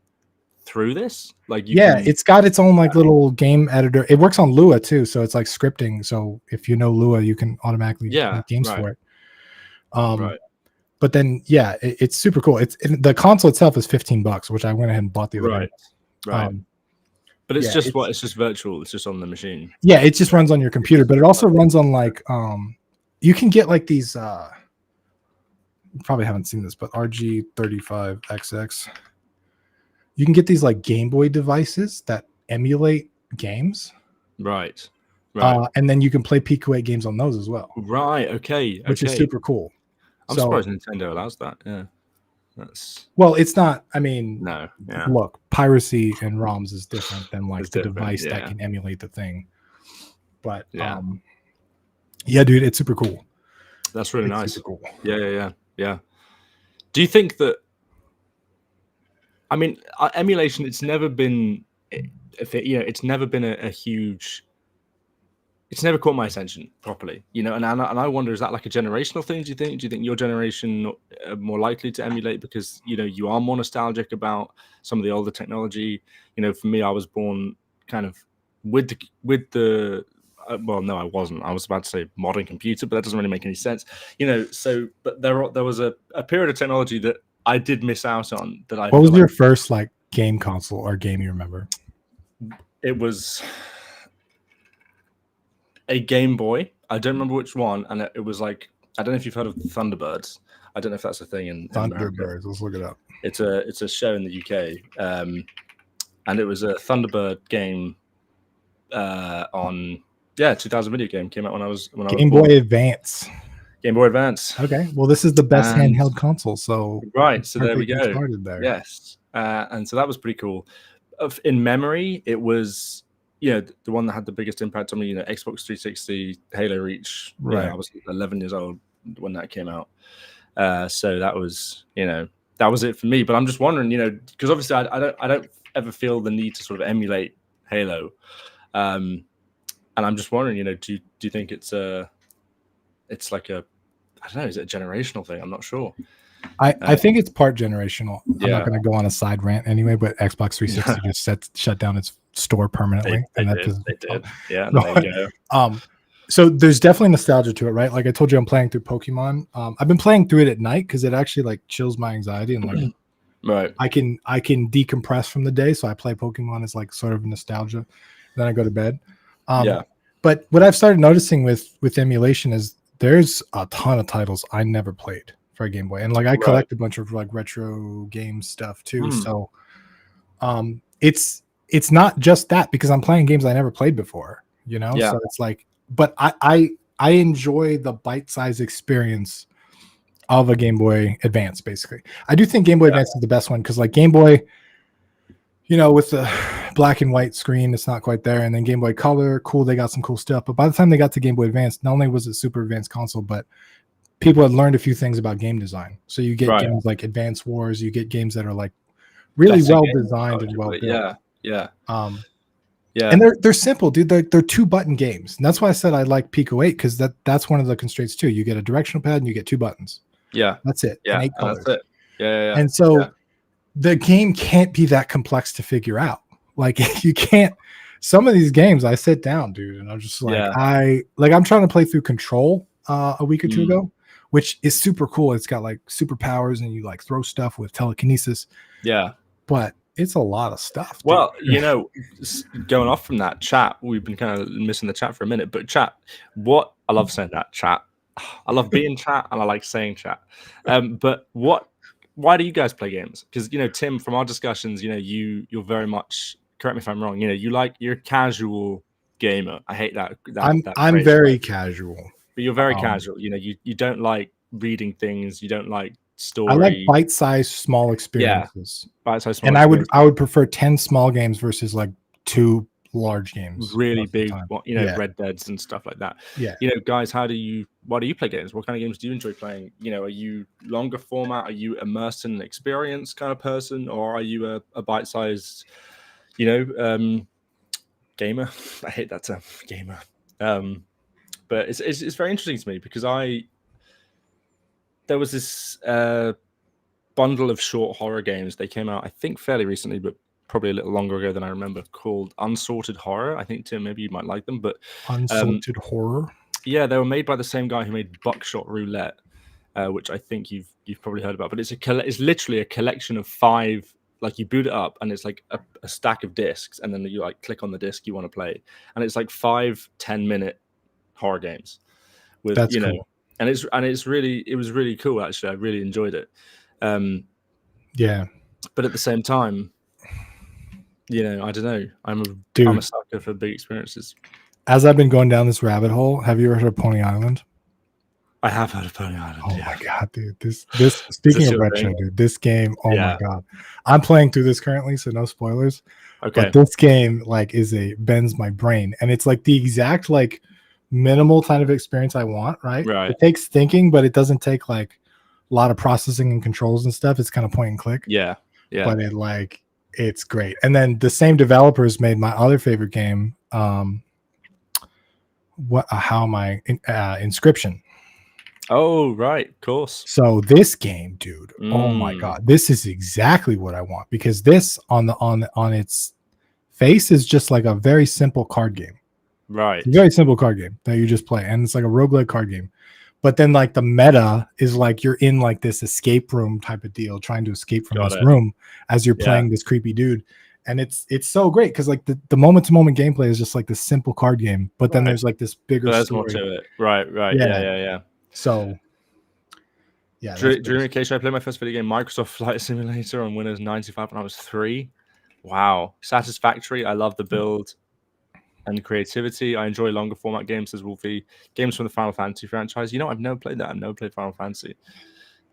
through this? Like it's got its own like little game editor. It works on Lua too, so it's like scripting. So if you know Lua, you can automatically make games for it. But then it's super cool. The console itself is $15, which I went ahead and bought the other day. Right. But it's just virtual. It's just on the machine. Yeah, it just runs on your computer, but it also runs on like you can get like these you probably haven't seen this, but RG35XX. You can get these like Game Boy devices that emulate games. Right. And then you can play Pico 8 games on those as well. Right. Okay. Which is super cool. I'm surprised Nintendo allows that. Yeah. Well, it's not. I mean, no. Yeah. Look, piracy and ROMs is different than like the device that can emulate the thing. But dude, it's super cool. That's really nice. Super cool. Yeah. Do you think that? I mean, emulation. It's never been. It's never been a huge. It's never caught my attention properly, and I wonder, is that like a generational thing? Do you think your generation are more likely to emulate because you are more nostalgic about some of the older technology? For me, I was born kind of with the well, no, I wasn't. I was about to say modern computer, but that doesn't really make any sense, So, but there was a period of technology that I did miss out on. What was your first like game console or game you remember? It was a Game Boy. I don't remember which one, and it was like, I don't know if you've heard of Thunderbirds. I don't know if that's a thing in Thunderbirds. America. Let's look it up. It's a show in the UK, and it was a Thunderbird game on 2000 video game came out when I was Game Boy Advance. Game Boy Advance. Okay, well, this is the best handheld console. So so there we go. Started there. Yes, and so that was pretty cool. In memory, it was. The one that had the biggest impact on me, Xbox 360, Halo Reach. Right. I was 11 years old when that came out. So that was, that was it for me. But I'm just wondering, because obviously I don't ever feel the need to sort of emulate Halo. And I'm just wondering, do you think it's like a I don't know. Is it a generational thing? I'm not sure. I think it's part generational. I'm Yeah. not going to go on a side rant anyway, but Xbox 360 just shut down its store permanently. They did. Yeah, there you go. So there's definitely nostalgia to it, right? Like I told you, I'm playing through Pokemon. I've been playing through it at night because it actually like chills my anxiety and like right. I can decompress from the day. So I play Pokemon as like sort of nostalgia. Then I go to bed. But what I've started noticing with emulation is there's a ton of titles I never played for a Game Boy, and like I collect a bunch of like retro game stuff too. So it's not just that, because I'm playing games I never played before, you know. So it's like, but I enjoy the bite-sized experience of a Game Boy Advance. Basically, I do think Game Boy Advance is the best one, because like Game Boy, you know, with the black and white screen, it's not quite there. And then Game Boy Color, cool, they got some cool stuff. But by the time they got to Game Boy Advance, not only was it super advanced console, but people had learned a few things about game design. So you get games like Advance Wars, you get games that are like really well designed and well built. And they're simple, dude. They're 2-button games. And that's why I said I like Pico 8, because that's one of the constraints too. You get a directional pad and you get 2 buttons. Yeah. That's it. Yeah. And 8 colors. That's it. Yeah. And so the game can't be that complex to figure out. Like you can't. Some of these games I sit down, dude, and I'm just like, I'm trying to play through Control a week or two ago, which is super cool. It's got like superpowers and you like throw stuff with telekinesis. Yeah. But it's a lot of stuff. Dude. Well, you know, going off from that chat, we've been kind of missing the chat for a minute, but chat, I love saying that, chat. I love being chat and I like saying chat. But why do you guys play games? Because, you know, Tim, from our discussions, you know, you're very much, correct me if I'm wrong, you know, you're a casual gamer. I hate that. I'm very casual. But you're very casual. You know, you don't like reading things. You don't like story. I like bite-sized small experiences. Bite-sized small and experiences. I would prefer 10 small games versus like 2 large games. Really big, you know, Red Deads and stuff like that. Yeah. You know, guys, why do you play games? What kind of games do you enjoy playing? You know, are you longer format? Are you immersed in an experience kind of person? Or are you a bite-sized, you know, gamer? I hate that term, gamer. But it's very interesting to me, because there was this bundle of short horror games. They came out, I think, fairly recently, but probably a little longer ago than I remember, called Unsorted Horror. I think, Tim, maybe you might like them. But Unsorted Horror? Yeah, they were made by the same guy who made Buckshot Roulette, which I think you've probably heard about. But it's literally a collection of 5. Like, you boot it up and it's like a stack of discs, and then you like click on the disc you want to play, and it's like 5 10-minute horror games with That's cool. Cool. And it was really cool, actually. I really enjoyed it. But at the same time, you know, I don't know, I'm a sucker for big experiences. As I've been going down this rabbit hole, have you ever heard of Pony Island? I have heard of Pony Island. Oh my god, dude! This speaking of retro, dude, this game. Oh my god, I'm playing through this currently, so no spoilers. Okay, but this game like bends my brain, and it's like the exact like minimal kind of experience I want. Right. It takes thinking, but it doesn't take like a lot of processing and controls and stuff. It's kind of point and click. Yeah. But it's great. And then the same developers made my other favorite game. Inscription. Oh, right, of course. So this game, dude, oh my god, this is exactly what I want, because this on its face is just like a very simple card game. Right. It's a very simple card game that you just play, and it's like a roguelike card game. But then like the meta is like you're in like this escape room type of deal, trying to escape from this room as you're playing this creepy dude. And it's so great, because like the moment to moment gameplay is just like this simple card game, but then there's like this bigger there's story. more to it. Right. Yeah. So yeah. During occasion, I played my first video game, Microsoft Flight Simulator, on Windows 95 when I was 3. Wow. Satisfactory. I love the build and creativity. I enjoy longer format games, as Wolfie. Games from the Final Fantasy franchise. You know, I've never played that. I've never played Final Fantasy.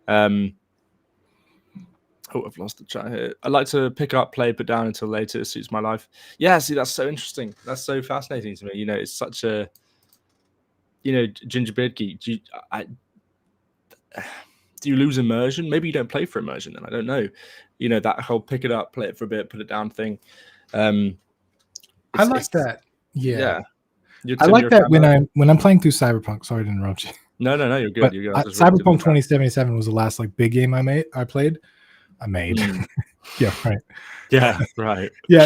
I've lost the chat here. I like to pick up, play, put down until later. It suits my life. Yeah, see, that's so interesting. That's so fascinating to me. You know, it's such a, you know, gingerbread geek. Do you lose immersion? Maybe you don't play for immersion then. I don't know. You know, that whole pick it up, play it for a bit, put it down thing. I like that. Yeah. I like that when I'm playing through Cyberpunk. Sorry to interrupt you. No, you're good. But You're good. Cyberpunk 2077 was the last like big game I played. Yeah, right. Yeah, right. Yeah,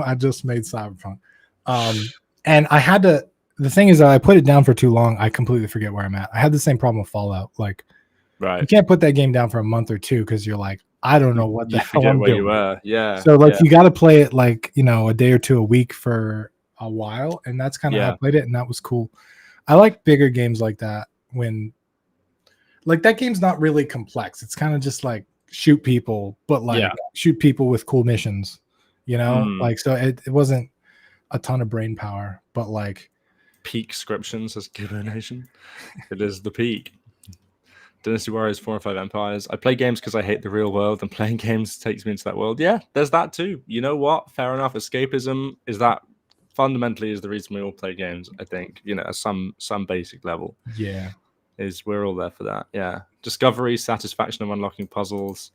I just made Cyberpunk. And I had to. The thing is that I put it down for too long. I completely forget where I'm at. I had the same problem with Fallout. Like, you can't put that game down for a month or two because you're like, I don't know what the hell I'm doing. You were. Yeah. So like, you got to play it like a day or two a week for a while, and that's kind of how I played it, and that was cool. I like bigger games like that when, like, that game's not really complex. It's kind of just like shoot people, but like shoot people with cool missions. Like, so it wasn't a ton of brain power, but like peak scriptions as Gibbo Nation. It is the peak. Dynasty Warriors 4 and 5 Empires. I play games because I hate the real world, and playing games takes me into that world. Yeah, there's that too. You know what? Fair enough. Escapism fundamentally is the reason we all play games, I think. At some basic level. Yeah. We're all there for that. Yeah. Discovery, satisfaction of unlocking puzzles,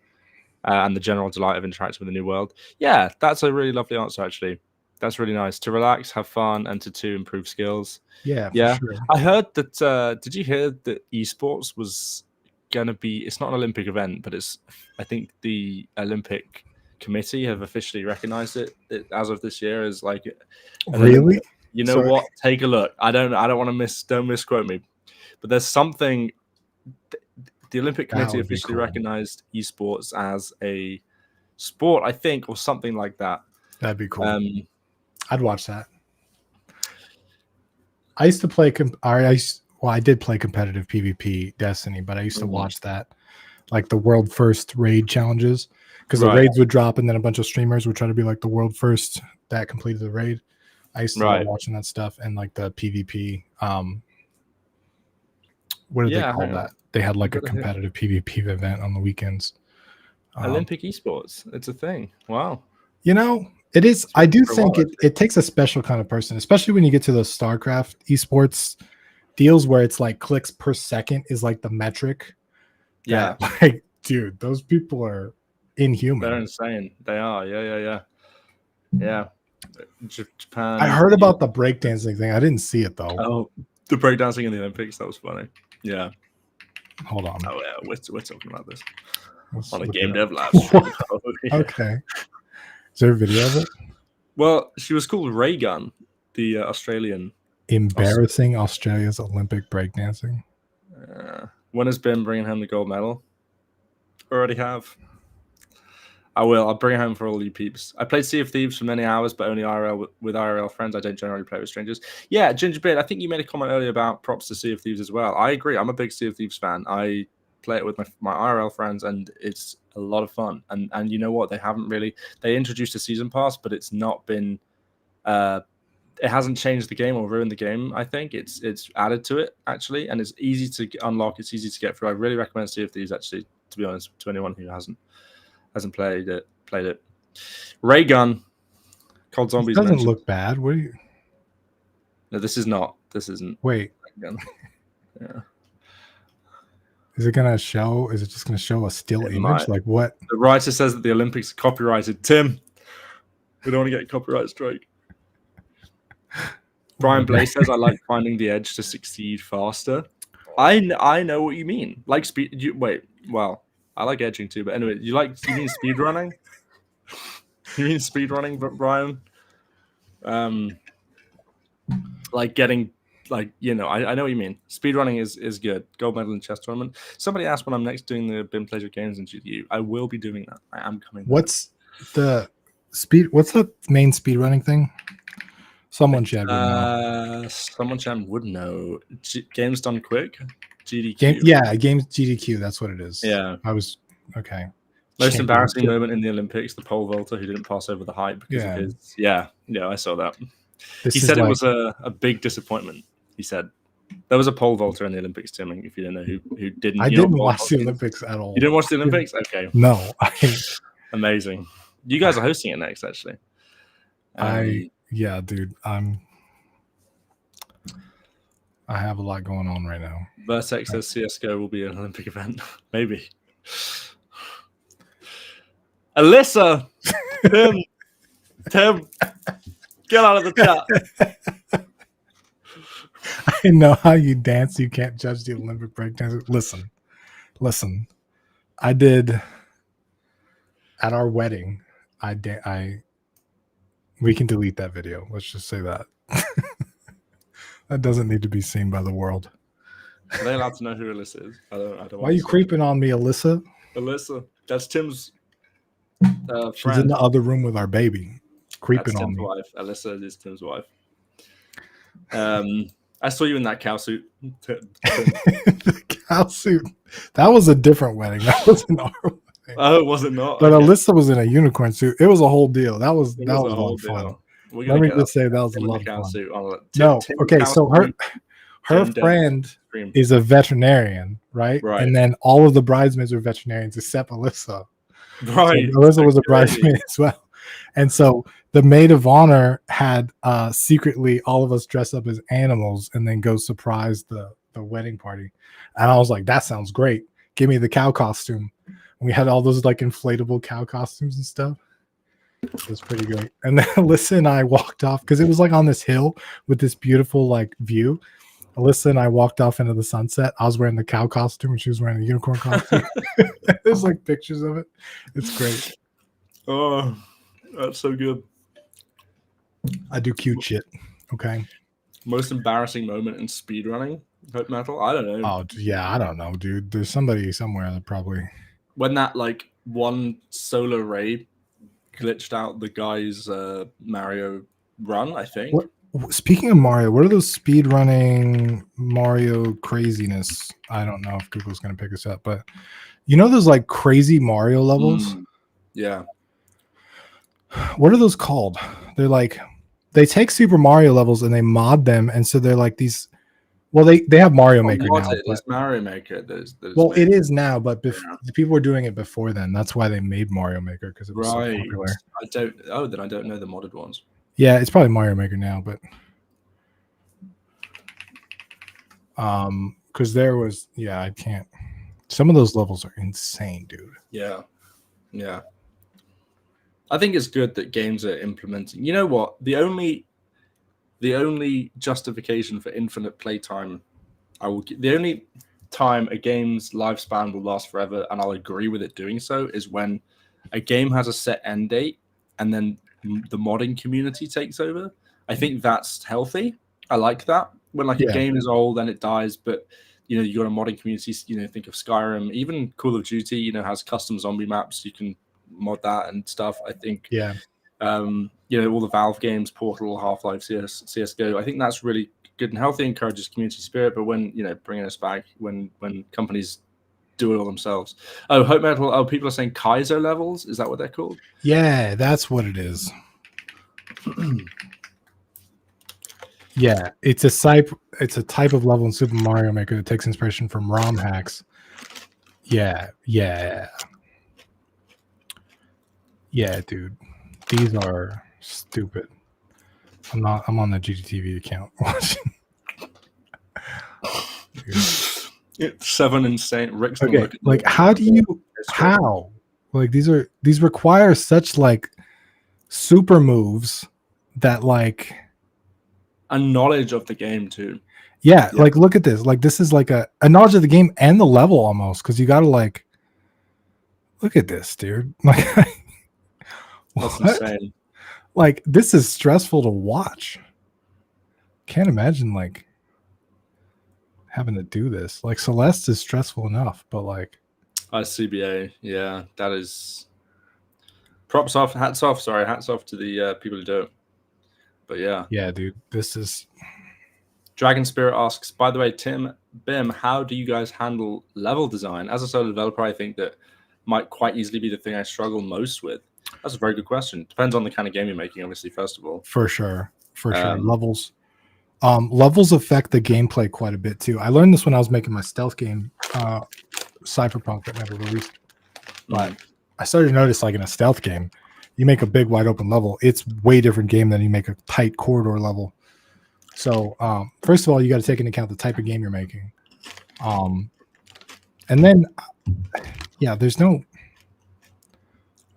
and the general delight of interacting with the new world. Yeah, that's a really lovely answer, actually. That's really nice. To relax, have fun, and to improve skills. Yeah. For sure. I heard that. Did you hear that esports was going to be? It's not an Olympic event, but I think the Olympic Committee have officially recognized it as of this year as like. Really? What? Take a look. I don't want to don't misquote me, but there's something. The Olympic Committee officially recognized esports as a sport, I think, or something like that. That'd be cool. I'd watch that. I used to play. I did play competitive PvP Destiny, but I used to watch that, like the world first raid challenges, because the raids would drop, and then a bunch of streamers would try to be like the world first that completed the raid. I used to love watching that stuff, and like the PvP. What did they call that? They had like a competitive PvP event on the weekends. Olympic esports. It's a thing. Wow. It is. I do think it takes a special kind of person, especially when you get to those StarCraft esports deals where it's like clicks per second is like the metric. Yeah. Like, dude, those people are inhuman. They're insane. They are. Yeah. Japan. I heard about the breakdancing thing. I didn't see it though. Oh, the breakdancing in the Olympics. That was funny. Yeah. Hold on. Oh yeah, we're talking about this Let's on a look Game it Dev up. Lab. Okay. Is there a video of it? Well, she was called Raygun, the Australian. Embarrassing Australia's Olympic breakdancing. When has Bim bringing home the gold medal? Already have. I will. I'll bring it home for all you peeps. I played Sea of Thieves for many hours, but only IRL with IRL friends. I don't generally play with strangers. Yeah, Gingerbread, I think you made a comment earlier about props to Sea of Thieves as well. I agree. I'm a big Sea of Thieves fan. I play it with my IRL friends, and it's a lot of fun. And you know what? They introduced a season pass, but it's not been it hasn't changed the game or ruined the game. I think it's added to it actually, and it's easy to unlock. It's easy to get through. I really recommend Sea of Thieves actually, to be honest, to anyone who hasn't played it. Ray Gun, Cold Zombies. It doesn't look bad. What are you? No, this is not. This isn't. Wait. Ray Gun. Yeah. Is it gonna show? Is it just gonna show a still image? Might. Like what? The writer says that the Olympics are copyrighted. Tim, we don't want to get a copyright strike. Brian Blaze says, "I like finding the edge to succeed faster." I know what you mean. Like speed. Well, I like edging too, but anyway, you mean speed running? You mean speed running, Brian? Like getting, I know what you mean. Speed running is good. Gold medal in chess tournament. Somebody asked when I'm next doing the Bim Plays with Games in GDU. I will be doing that. I am coming. What's the main speed running thing? Someone chat would know. Someone chat would know. Games done quick. GDQ. Games GDQ. That's what it is. Yeah. I was okay. Most embarrassing moment in the Olympics: the pole vaulter who didn't pass over the height because of his. Yeah, I saw that. He said it was a big disappointment. He said there was a pole vaulter in the Olympics, Tim. If you don't know who didn't. I didn't watch the Olympics at all. You didn't watch the Olympics? Okay. No. Amazing. You guys are hosting it next, actually. Yeah, dude. I have a lot going on right now. Vertex says CSGO will be an Olympic event. Maybe. Alyssa! Tim! Get out of the chat. didn't know how you dance. You can't judge the Olympic breakdance. Listen. I did at our wedding. We can delete that video. Let's just say that. That doesn't need to be seen by the world. Are they allowed to know who Alyssa is? I don't. Why are you creeping on me, Alyssa? Alyssa, that's Tim's friend. She's in the other room with our baby. Creeping That's on Tim's me. wife. Alyssa is Tim's wife. I saw you in that cow suit. The cow suit. That was a different wedding. That wasn't our wedding. Oh, was it not? But okay. Alyssa was in a unicorn suit. It was a whole deal. That was a lot of fun. Let me just say that was a lot of fun. No, okay. So her friend is a veterinarian, right? And then all of the bridesmaids were veterinarians except Alyssa. Right. So Alyssa was a bridesmaid as well. And so the maid of honor had secretly all of us dress up as animals and then go surprise the wedding party. And I was like, that sounds great. Give me the cow costume. And we had all those like inflatable cow costumes and stuff. It was pretty great. And then Alyssa and I walked off because it was like on this hill with this beautiful like view. Alyssa and I walked off into the sunset. I was wearing the cow costume and she was wearing the unicorn costume. There's like pictures of it. It's great. Oh, that's so good. I do cute shit. Okay. Most embarrassing moment in speedrunning Hope Metal? I don't know. Oh yeah, I don't know, dude. There's somebody somewhere that probably when that like one solar ray glitched out the guy's Mario run, I think. Speaking of Mario, what are those speedrunning Mario craziness? I don't know if Google's gonna pick us up, but you know those like crazy Mario levels? Yeah. What are those called? They're like they take Super Mario levels and they mod them, and so they're like these. Well, they have Mario Maker now. It's Mario Maker. Well, it is now, but the people were doing it before then. That's why they made Mario Maker because it was so popular. Then I don't know the modded ones. Yeah, it's probably Mario Maker now, but because there was I can't. Some of those levels are insane, dude. Yeah. I think it's good that games are implementing. You know what? The only justification for infinite playtime, the only time a game's lifespan will last forever, and I'll agree with it doing so, is when a game has a set end date and then the modding community takes over. I think that's healthy. I like that. When like a game is old and it dies, but you know, you got a modding community, you know, think of Skyrim, even Call of Duty, you know, has custom zombie maps. You can mod that and stuff. I think you know, all the Valve games, Portal, Half-Life, CSGO, I think that's really good and healthy, encourages community spirit. But when, you know, bringing us back when companies do it all themselves. Oh, Hope Metal. Oh, people are saying Kaizo levels. Is that what they're called? Yeah, that's what it is. Yeah, it's a type of level in Super Mario Maker that takes inspiration from ROM hacks. Yeah, dude. These are stupid. I'm on the GDTV account watching. It's 7 insane. Rick's okay, like how like these require such like super moves that like a knowledge of the game too. Yeah, like look at this. Like this is like a knowledge of the game and the level almost, because you gotta like look at this, dude. Like that's insane. Like this is stressful to watch. Can't imagine like having to do this. Like Celeste is stressful enough, but like CBA, yeah, that is hats off to the people who do it. But yeah, dude, this is. Dragon Spirit asks, by the way, Tim Bim, how do you guys handle level design? As a solo developer, I think that might quite easily be the thing I struggle most with. That's a very good question. Depends on the kind of game you're making, obviously, first of all. For sure. Levels affect the gameplay quite a bit too. I learned this when I was making my stealth game, Cyberpunk, that never released. But I started to notice, like in a stealth game, you make a big wide open level, it's way different game than you make a tight corridor level. So first of all, you got to take into account the type of game you're making. And then there's no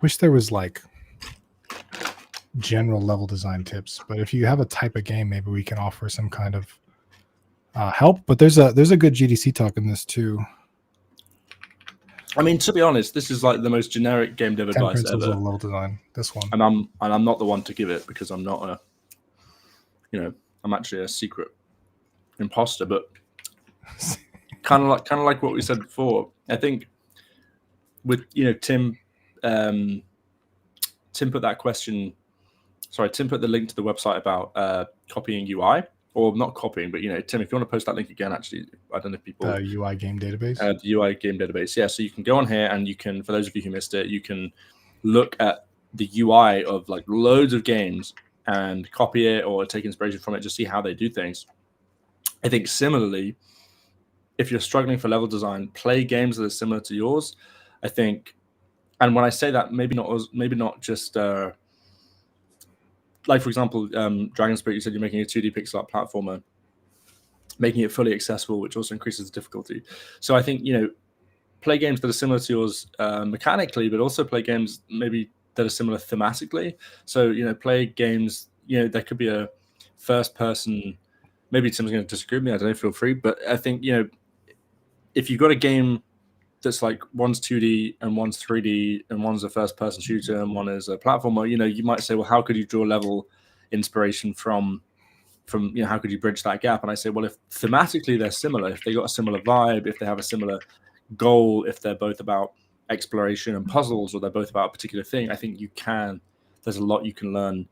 wish there was like general level design tips, but if you have a type of game, maybe we can offer some kind of help. But there's a good GDC talk in this too. I mean, to be honest, this is like the most generic game dev 10 advice principles ever. of level design. This one, and I'm not the one to give it because I'm not I'm actually a secret imposter. But kind of like what we said before. I think with Tim put that question. Sorry, Tim put the link to the website about copying UI. Or not copying, but Tim, if you want to post that link again, actually, I don't know if people the UI game database. The UI game database, yeah. So you can go on here and you can, for those of you who missed it, you can look at the UI of like loads of games and copy it or take inspiration from it, just see how they do things. I think similarly, if you're struggling for level design, play games that are similar to yours. I think, and when I say that, maybe not just. Like, for example, Dragon Spirit, you said you're making a 2D pixel art platformer, making it fully accessible, which also increases the difficulty. So I think, play games that are similar to yours mechanically, but also play games maybe that are similar thematically. So, play games, there could be a first person, maybe Tim's going to disagree with me, I don't know, feel free. But I think, if you've got a game that's like one's 2D and one's 3D and one's a first person shooter and one is a platformer, you might say, well, how could you draw level inspiration from how could you bridge that gap? And I say, well, if thematically they're similar, if they got a similar vibe, if they have a similar goal, if they're both about exploration and puzzles, or they're both about a particular thing, I think there's a lot you can learn,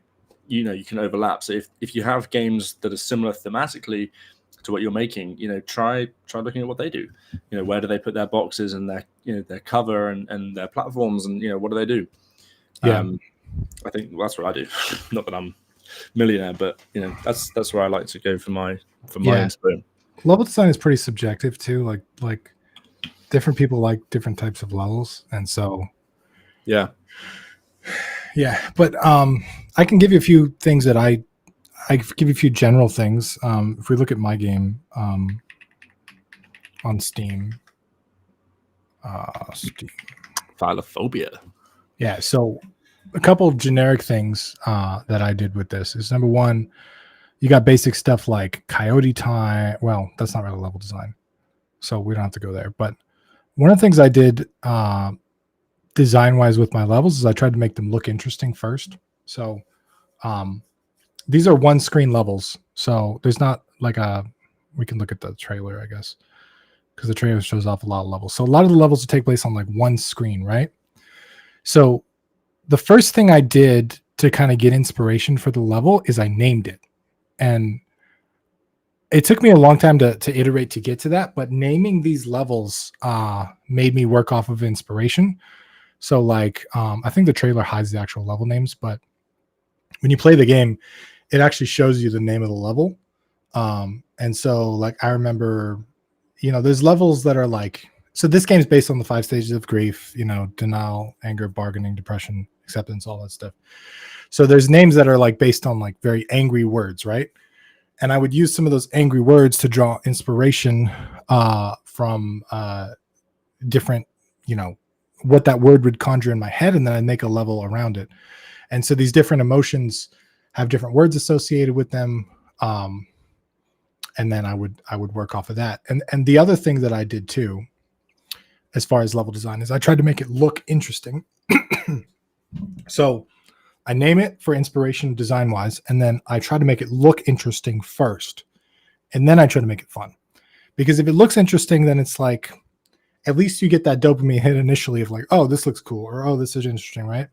you can overlap. So if you have games that are similar thematically to what you're making, try looking at what they do. Where do they put their boxes and their cover and their platforms, and what do they do? Yeah. I think that's what I do. Not that I'm millionaire, but that's where I like to go for my inspiration. Level design is pretty subjective too. Like different people like different types of levels, and so yeah. But I can give you a few things that I give you a few general things. If we look at my game on Steam, Philophobia. Yeah, so a couple of generic things that I did with this is, number one, you got basic stuff like coyote time. Well, that's not really level design, so we don't have to go there. But one of the things I did design-wise with my levels is I tried to make them look interesting first. So these are one-screen levels, so there's not like we can look at the trailer, I guess, because the trailer shows off a lot of levels. So a lot of the levels will take place on like one screen, right? So the first thing I did to kind of get inspiration for the level is I named it. And it took me a long time to iterate to get to that, but naming these levels made me work off of inspiration. So like, I think the trailer hides the actual level names, but when you play the game, it actually shows you the name of the level. And so like, I remember, there's levels that are like, so this game is based on the 5 stages of grief, denial, anger, bargaining, depression, acceptance, all that stuff. So there's names that are like based on like very angry words, right? And I would use some of those angry words to draw inspiration from different, what that word would conjure in my head, and then I'd make a level around it. And so these different emotions have different words associated with them. And then I would work off of that. And the other thing that I did too, as far as level design, is I tried to make it look interesting. So I name it for inspiration design wise, and then I try to make it look interesting first, and then I try to make it fun. Because if it looks interesting, then it's like, at least you get that dopamine hit initially of like, oh, this looks cool, or oh, this is interesting, right?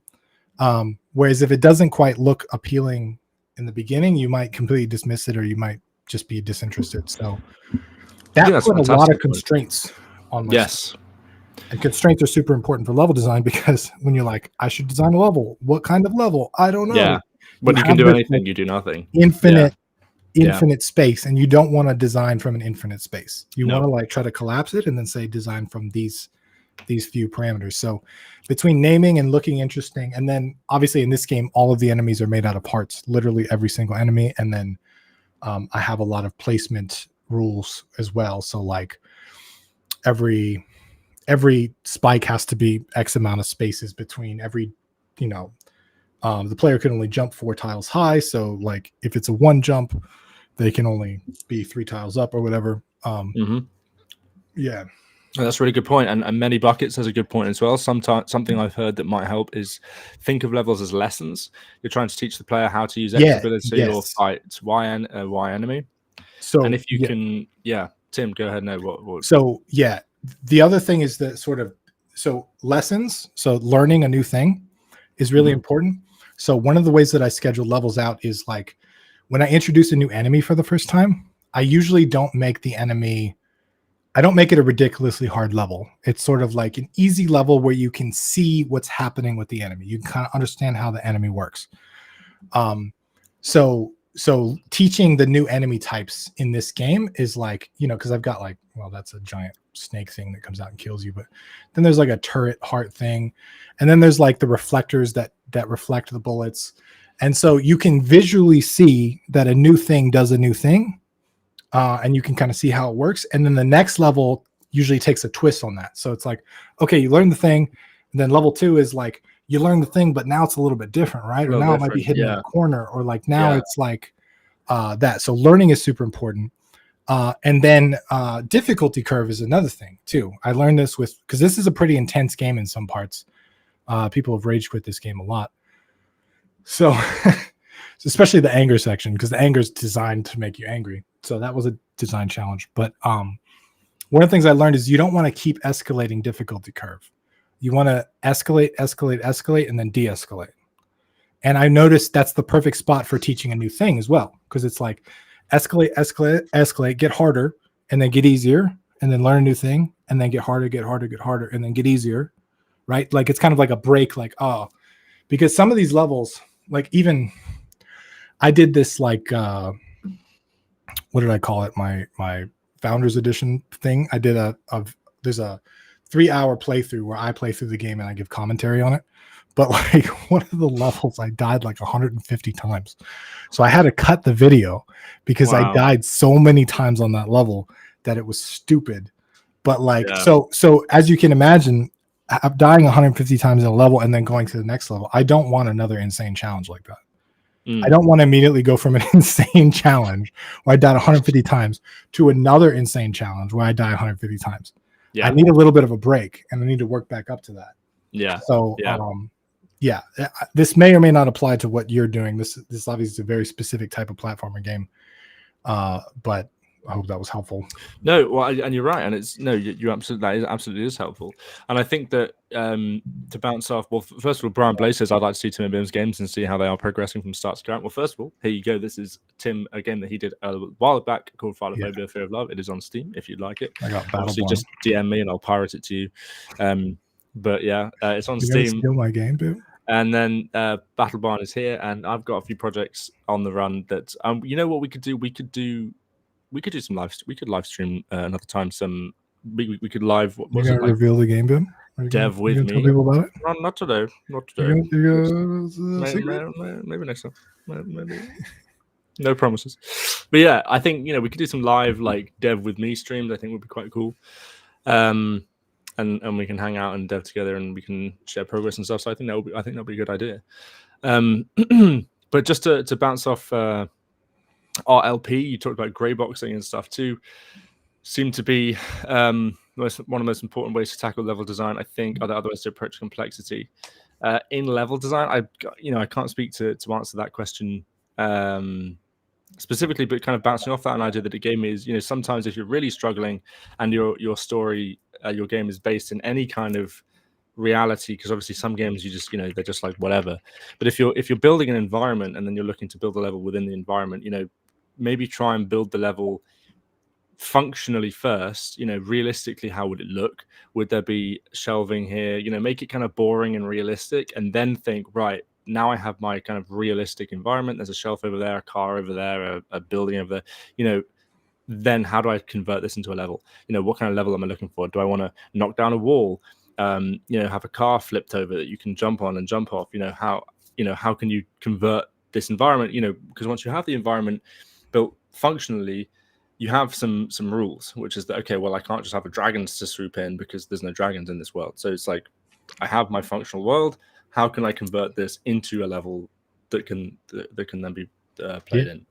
Whereas if it doesn't quite look appealing in the beginning, you might completely dismiss it, or you might just be disinterested. So that put a lot of constraints on myself. Yes. And constraints are super important for level design, because when you're like, I should design a level, what kind of level? I don't know. Yeah. When you can do anything, you do nothing. Infinite space, and you don't want to design from an infinite space. You want to like try to collapse it and then say design from these few parameters. So between naming and looking interesting, and then obviously in this game, all of the enemies are made out of parts, literally every single enemy. And then I have a lot of placement rules as well. So like every spike has to be X amount of spaces between every, the player can only jump 4 tiles high. So like if it's a 1 jump, they can only be 3 tiles up or whatever. Yeah. Oh, that's a really good point. And many buckets has a good point as well. Something I've heard that might help is think of levels as lessons. You're trying to teach the player how to use X ability or fight Y enemy. So, and if you can, Tim, go ahead. No, what? So, the other thing is that lessons. So learning a new thing is really important. So one of the ways that I schedule levels out is like when I introduce a new enemy for the first time, I usually don't make the enemy, I don't make it a ridiculously hard level. It's sort of like an easy level where you can see what's happening with the enemy. You can kind of understand how the enemy works. So teaching the new enemy types in this game is like, because I've got like, well, that's a giant snake thing that comes out and kills you. But then there's like a turret heart thing. And then there's like the reflectors that reflect the bullets. And so you can visually see that a new thing does a new thing. And you can kind of see how it works. And then the next level usually takes a twist on that. So it's like, okay, you learn the thing. And then level 2 is like, you learn the thing, but now it's a little bit different, right? Or now it might be hidden in a corner, or like now it's like that. So learning is super important. And then difficulty curve is another thing too. I learned this because this is a pretty intense game in some parts. People have rage quit this game a lot. So especially the anger section, because the anger is designed to make you angry. So that was a design challenge. But one of the things I learned is you don't want to keep escalating difficulty curve. You want to escalate, and then de-escalate. And I noticed that's the perfect spot for teaching a new thing as well, because it's like escalate, get harder, and then get easier, and then learn a new thing, and then get harder, and then get easier, right? Like it's kind of like a break, like, because some of these levels, like even I did this like, what did I call it? My Founders Edition thing. I did there's a 3-hour playthrough where I play through the game and I give commentary on it. But like one of the levels, I died like 150 times. So I had to cut the video because I died so many times on that level that it was stupid. But like, so as you can imagine, I'm dying 150 times in a level and then going to the next level. I don't want another insane challenge like that. I don't want to immediately go from an insane challenge where I died 150 times to another insane challenge where I die 150 times. I need a little bit of a break, and I need to work back up to that. So, this may or may not apply to what you're doing. This obviously is a very specific type of platformer game, but I hope that was helpful. No, well, and you're right, and you're absolutely is helpful. And I think that to bounce off, well, first of all, Brian Blaze says I'd like to see Tim Bim's games and see how they are progressing from start to current. Well, first of all, here you go. This is Tim, a game that he did a while back called Philophobia, Fear of Love. It is on Steam if you'd like it. I got Obviously, just DM me and I'll pirate it to you. But it's on Steam. Steal my game, dude. And then Battle Barn is here, and I've got a few projects on the run that you know what we could do? We could do some live. We could live stream another time. We could live. What was it like? Reveal the game, Bim? Dev with me. Tell people about it? Not today. Maybe next time. Maybe. No promises. But yeah, I think we could do some live like Dev with me streams. I think would be quite cool. And we can hang out and dev together, and we can share progress and stuff. So I think that'll be a good idea. But just to bounce off RLP, you talked about grey boxing and stuff too. Seem to be one of the most important ways to tackle level design. I think are the other ways to approach complexity in level design. I can't speak to answer that question specifically, but kind of bouncing off that an idea that it gave me is sometimes if you're really struggling and your story, your game is based in any kind of reality, because obviously some games you just they're just like whatever. But if you're building an environment and then you're looking to build a level within the environment, maybe try and build the level functionally first. Realistically, how would it look? Would there be shelving here? Make it kind of boring and realistic, and then think, right, now I have my kind of realistic environment. There's a shelf over there, a car over there, a building over there. Then how do I convert this into a level? What kind of level am I looking for? Do I want to knock down a wall? Have a car flipped over that you can jump on and jump off? How can you convert this environment? Because once you have the environment built functionally, you have some rules, which is that, okay, well, I can't just have a dragons to swoop in because there's no dragons in this world. So it's like, I have my functional world. How can I convert this into a level that can then be played in?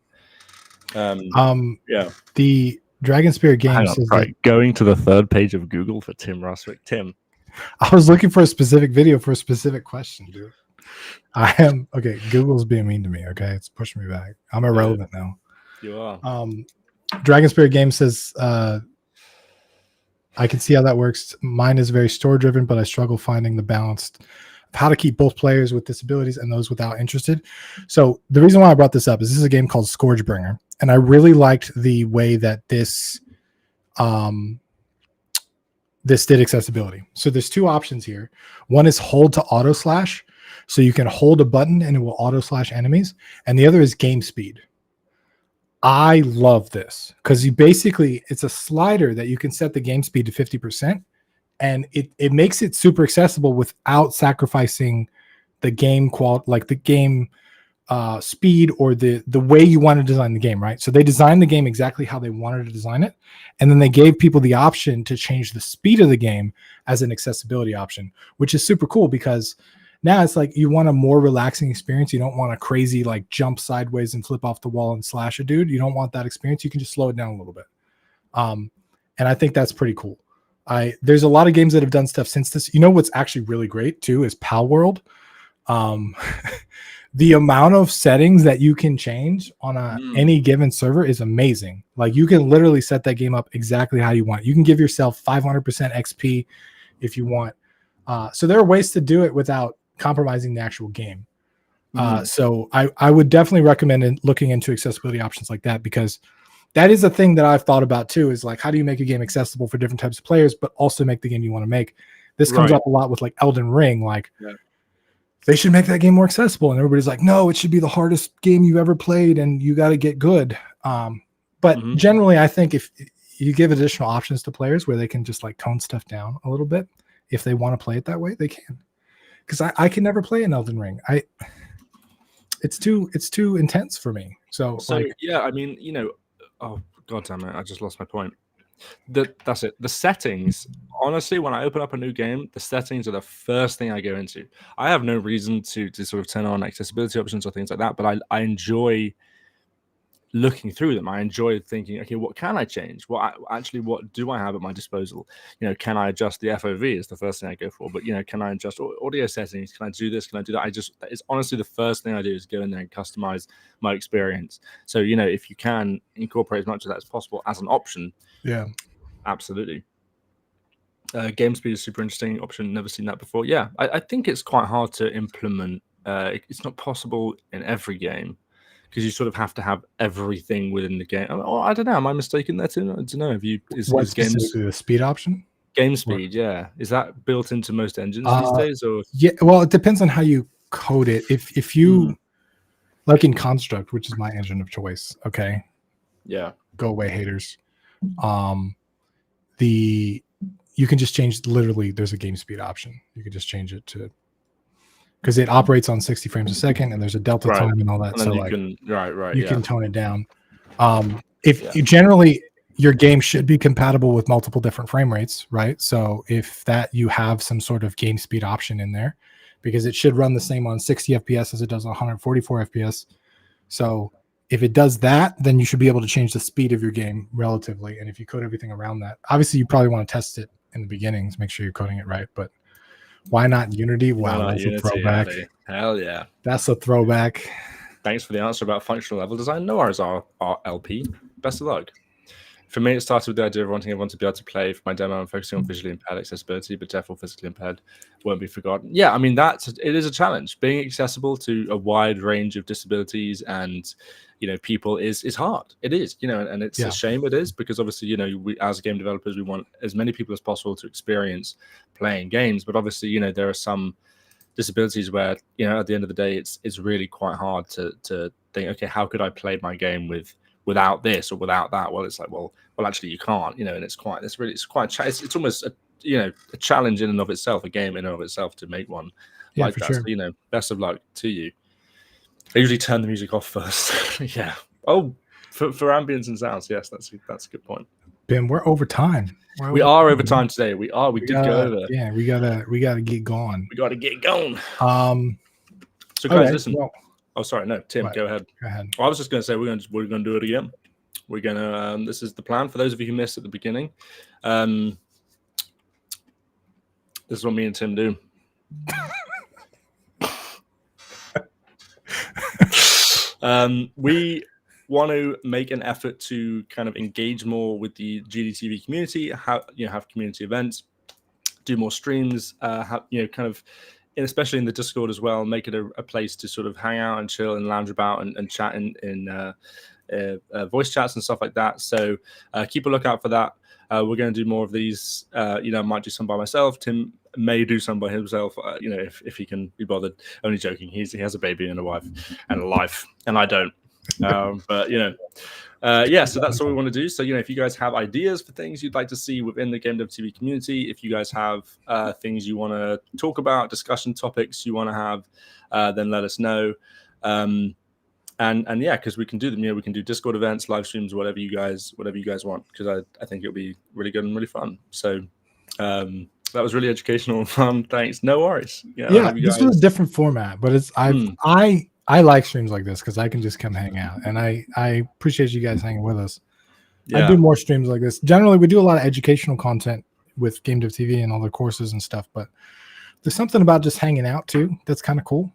Yeah. The Dragon Spirit Hang Games on, says right. Going to the third page of Google for Tim Ruswick. Tim. I was looking for a specific video for a specific question, dude. I am okay. Google's being mean to me. Okay, it's pushing me back. I'm irrelevant now. You are. Dragon Spirit Games says I can see how that works. Mine is very store driven, but I struggle finding the balance of how to keep both players with disabilities and those without interested. So the reason why I brought this up is this is a game called Scourgebringer, and I really liked the way that this this did accessibility. So there's two options here. One is hold to auto slash, so you can hold a button and it will auto slash enemies, and the other is game speed. I love this because you basically, it's a slider that you can set the game speed to 50%, and it makes it super accessible without sacrificing the game like the game speed or the way you want to design the game, right? So they designed the game exactly how they wanted to design it, and then they gave people the option to change the speed of the game as an accessibility option, which is super cool because now it's like you want a more relaxing experience. You don't want a crazy like jump sideways and flip off the wall and slash a dude. You don't want that experience. You can just slow it down a little bit. And I think that's pretty cool. There's a lot of games that have done stuff since this. You know what's actually really great too is Pal World. The amount of settings that you can change on any given server is amazing. Like you can literally set that game up exactly how you want. You can give yourself 500% XP if you want. So there are ways to do it without compromising the actual game. So I would definitely recommend looking into accessibility options like that, because that is a thing that I've thought about too, is like, how do you make a game accessible for different types of players, but also make the game you want to make? This comes up a lot with like Elden Ring. Like they should make that game more accessible. And everybody's like, no, it should be the hardest game you've ever played and you got to get good. But generally I think if you give additional options to players where they can just like tone stuff down a little bit, if they want to play it that way, they can. Because I can never play an Elden Ring. It's too intense for me. So like, yeah, I mean, you know, oh god damn it, I just lost my point. That's it. The settings, honestly, when I open up a new game, the settings are the first thing I go into. I have no reason to sort of turn on accessibility options or things like that, but I enjoy looking through them. I enjoy thinking, okay, what can I change? What do I have at my disposal? You know, can I adjust the FOV is the first thing I go for, but you know, can I adjust audio settings? Can I do this? Can I do that? It's honestly the first thing I do is go in there and customize my experience. So, you know, if you can incorporate as much of that as possible as an option, yeah, absolutely. Game speed is super interesting option. Never seen that before. Yeah, I think it's quite hard to implement. It's not possible in every game, because you sort of have to have everything within the game. Oh, I don't know. Am I mistaken there too? I don't know. Have you? Is games the speed option? Game speed, yeah. Is that built into most engines these days, or? Yeah, well, it depends on how you code it. If you like in Construct, which is my engine of choice, okay. Yeah. Go away, haters. You can just change. Literally, there's a game speed option. You can just change it to. Because it operates on 60 frames a second, and there's a delta time and all that. And so you like, you can tone it down. You generally your game should be compatible with multiple different frame rates, right? So if that you have some sort of game speed option in there, because it should run the same on 60 FPS as it does on 144 FPS. So if it does that, then you should be able to change the speed of your game relatively. And if you code everything around that, obviously you probably want to test it in the beginning to make sure you're coding it right, but why not Unity? Wow, that's a throwback. Hell yeah. That's a throwback. Thanks for the answer about functional level design. No worries, our LP. Best of luck. For me, it started with the idea of wanting everyone to be able to play. For my demo, I'm focusing on visually impaired accessibility, but deaf or physically impaired won't be forgotten. Yeah, I mean, it is a challenge. Being accessible to a wide range of disabilities and, you know, people is hard. It is, you know, and it's a shame it is, because obviously, you know, we as game developers, we want as many people as possible to experience playing games. But obviously, you know, there are some disabilities where, you know, at the end of the day, it's really quite hard to think, okay, how could I play my game without this or without that? Well, it's like, well, actually you can't, you know, and it's almost a challenge in and of itself, a game in and of itself to make one like that. Sure. So, you know, best of luck to you. I usually turn the music off first. Yeah. Oh, for ambience and sounds. Yes, that's a good point. Ben, we're over time. We are over time today. We did go over. Yeah, we gotta get going. We gotta get going. So guys, listen. Oh, sorry, no, Tim, Right. go ahead. Go ahead. Well, I was just going to say we're going to do it again. We're going to. This is the plan for those of you who missed at the beginning. This is what me and Tim do. We want to make an effort to kind of engage more with the GDTV community. Have community events, do more streams. Kind of. And especially in the Discord as well, make it a place to sort of hang out and chill and lounge about and chat in voice chats and stuff like that. So keep a lookout for that. We're going to do more of these. I might do some by myself. Tim may do some by himself. If he can be bothered. Only joking. He has a baby and a wife and a life, and I don't. But so that's what we want to do. So if you guys have ideas for things you'd like to see within the GameDev.tv community, if you guys have things you want to talk about, discussion topics you want to have, then let us know. Because we can do them. We can do Discord events, live streams, whatever you guys want. Because I think it'll be really good and really fun. So that was really educational and fun. Thanks. No worries. This was a different format, but I like streams like this because I can just come hang out, and I appreciate you guys hanging with us. I do more streams like this. Generally, we do a lot of educational content with GameDev.tv and all the courses and stuff, but there's something about just hanging out too that's kind of cool,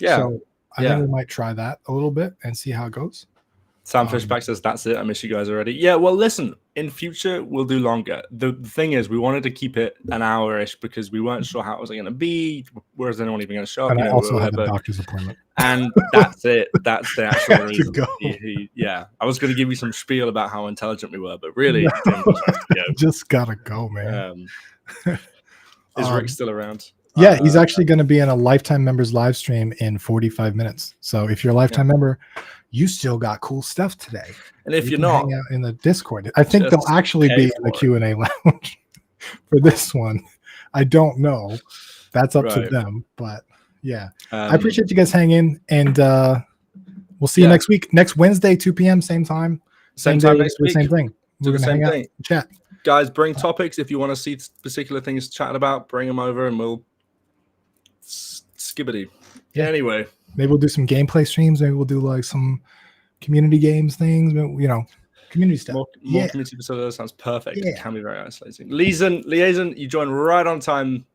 So I think we might try that a little bit and see how it goes. Sam Fishback says, that's it. I miss you guys already. Yeah, well, listen, in future, we'll do longer. The thing is, we wanted to keep it an hour-ish because we weren't sure how it was going to be. Where is anyone even going to show up? And I also had a doctor's appointment. And that's it. That's the actual reason. I was going to give you some spiel about how intelligent we were, but really, just got to go, man. Is Rick still around? Yeah, he's actually going to be in a Lifetime Members live stream in 45 minutes. So if you're a Lifetime member, you still got cool stuff today. And if you're not, hang out in the Discord. I think they'll actually be in the Q&A lounge for this one. I don't know. That's up to them. But yeah, I appreciate you guys hanging, and we'll see you next week. Next Wednesday, 2 p.m., same time. Same time next week. Same thing. We're going to hang out and chat. Guys, bring topics. If you want to see particular things chatted about, bring them over and we'll skibbity. Yeah. Anyway. Maybe we'll do some gameplay streams. Maybe we'll do like some community games things, community stuff. More community, so that sounds perfect. It can be very isolating. Liaison, you joined right on time.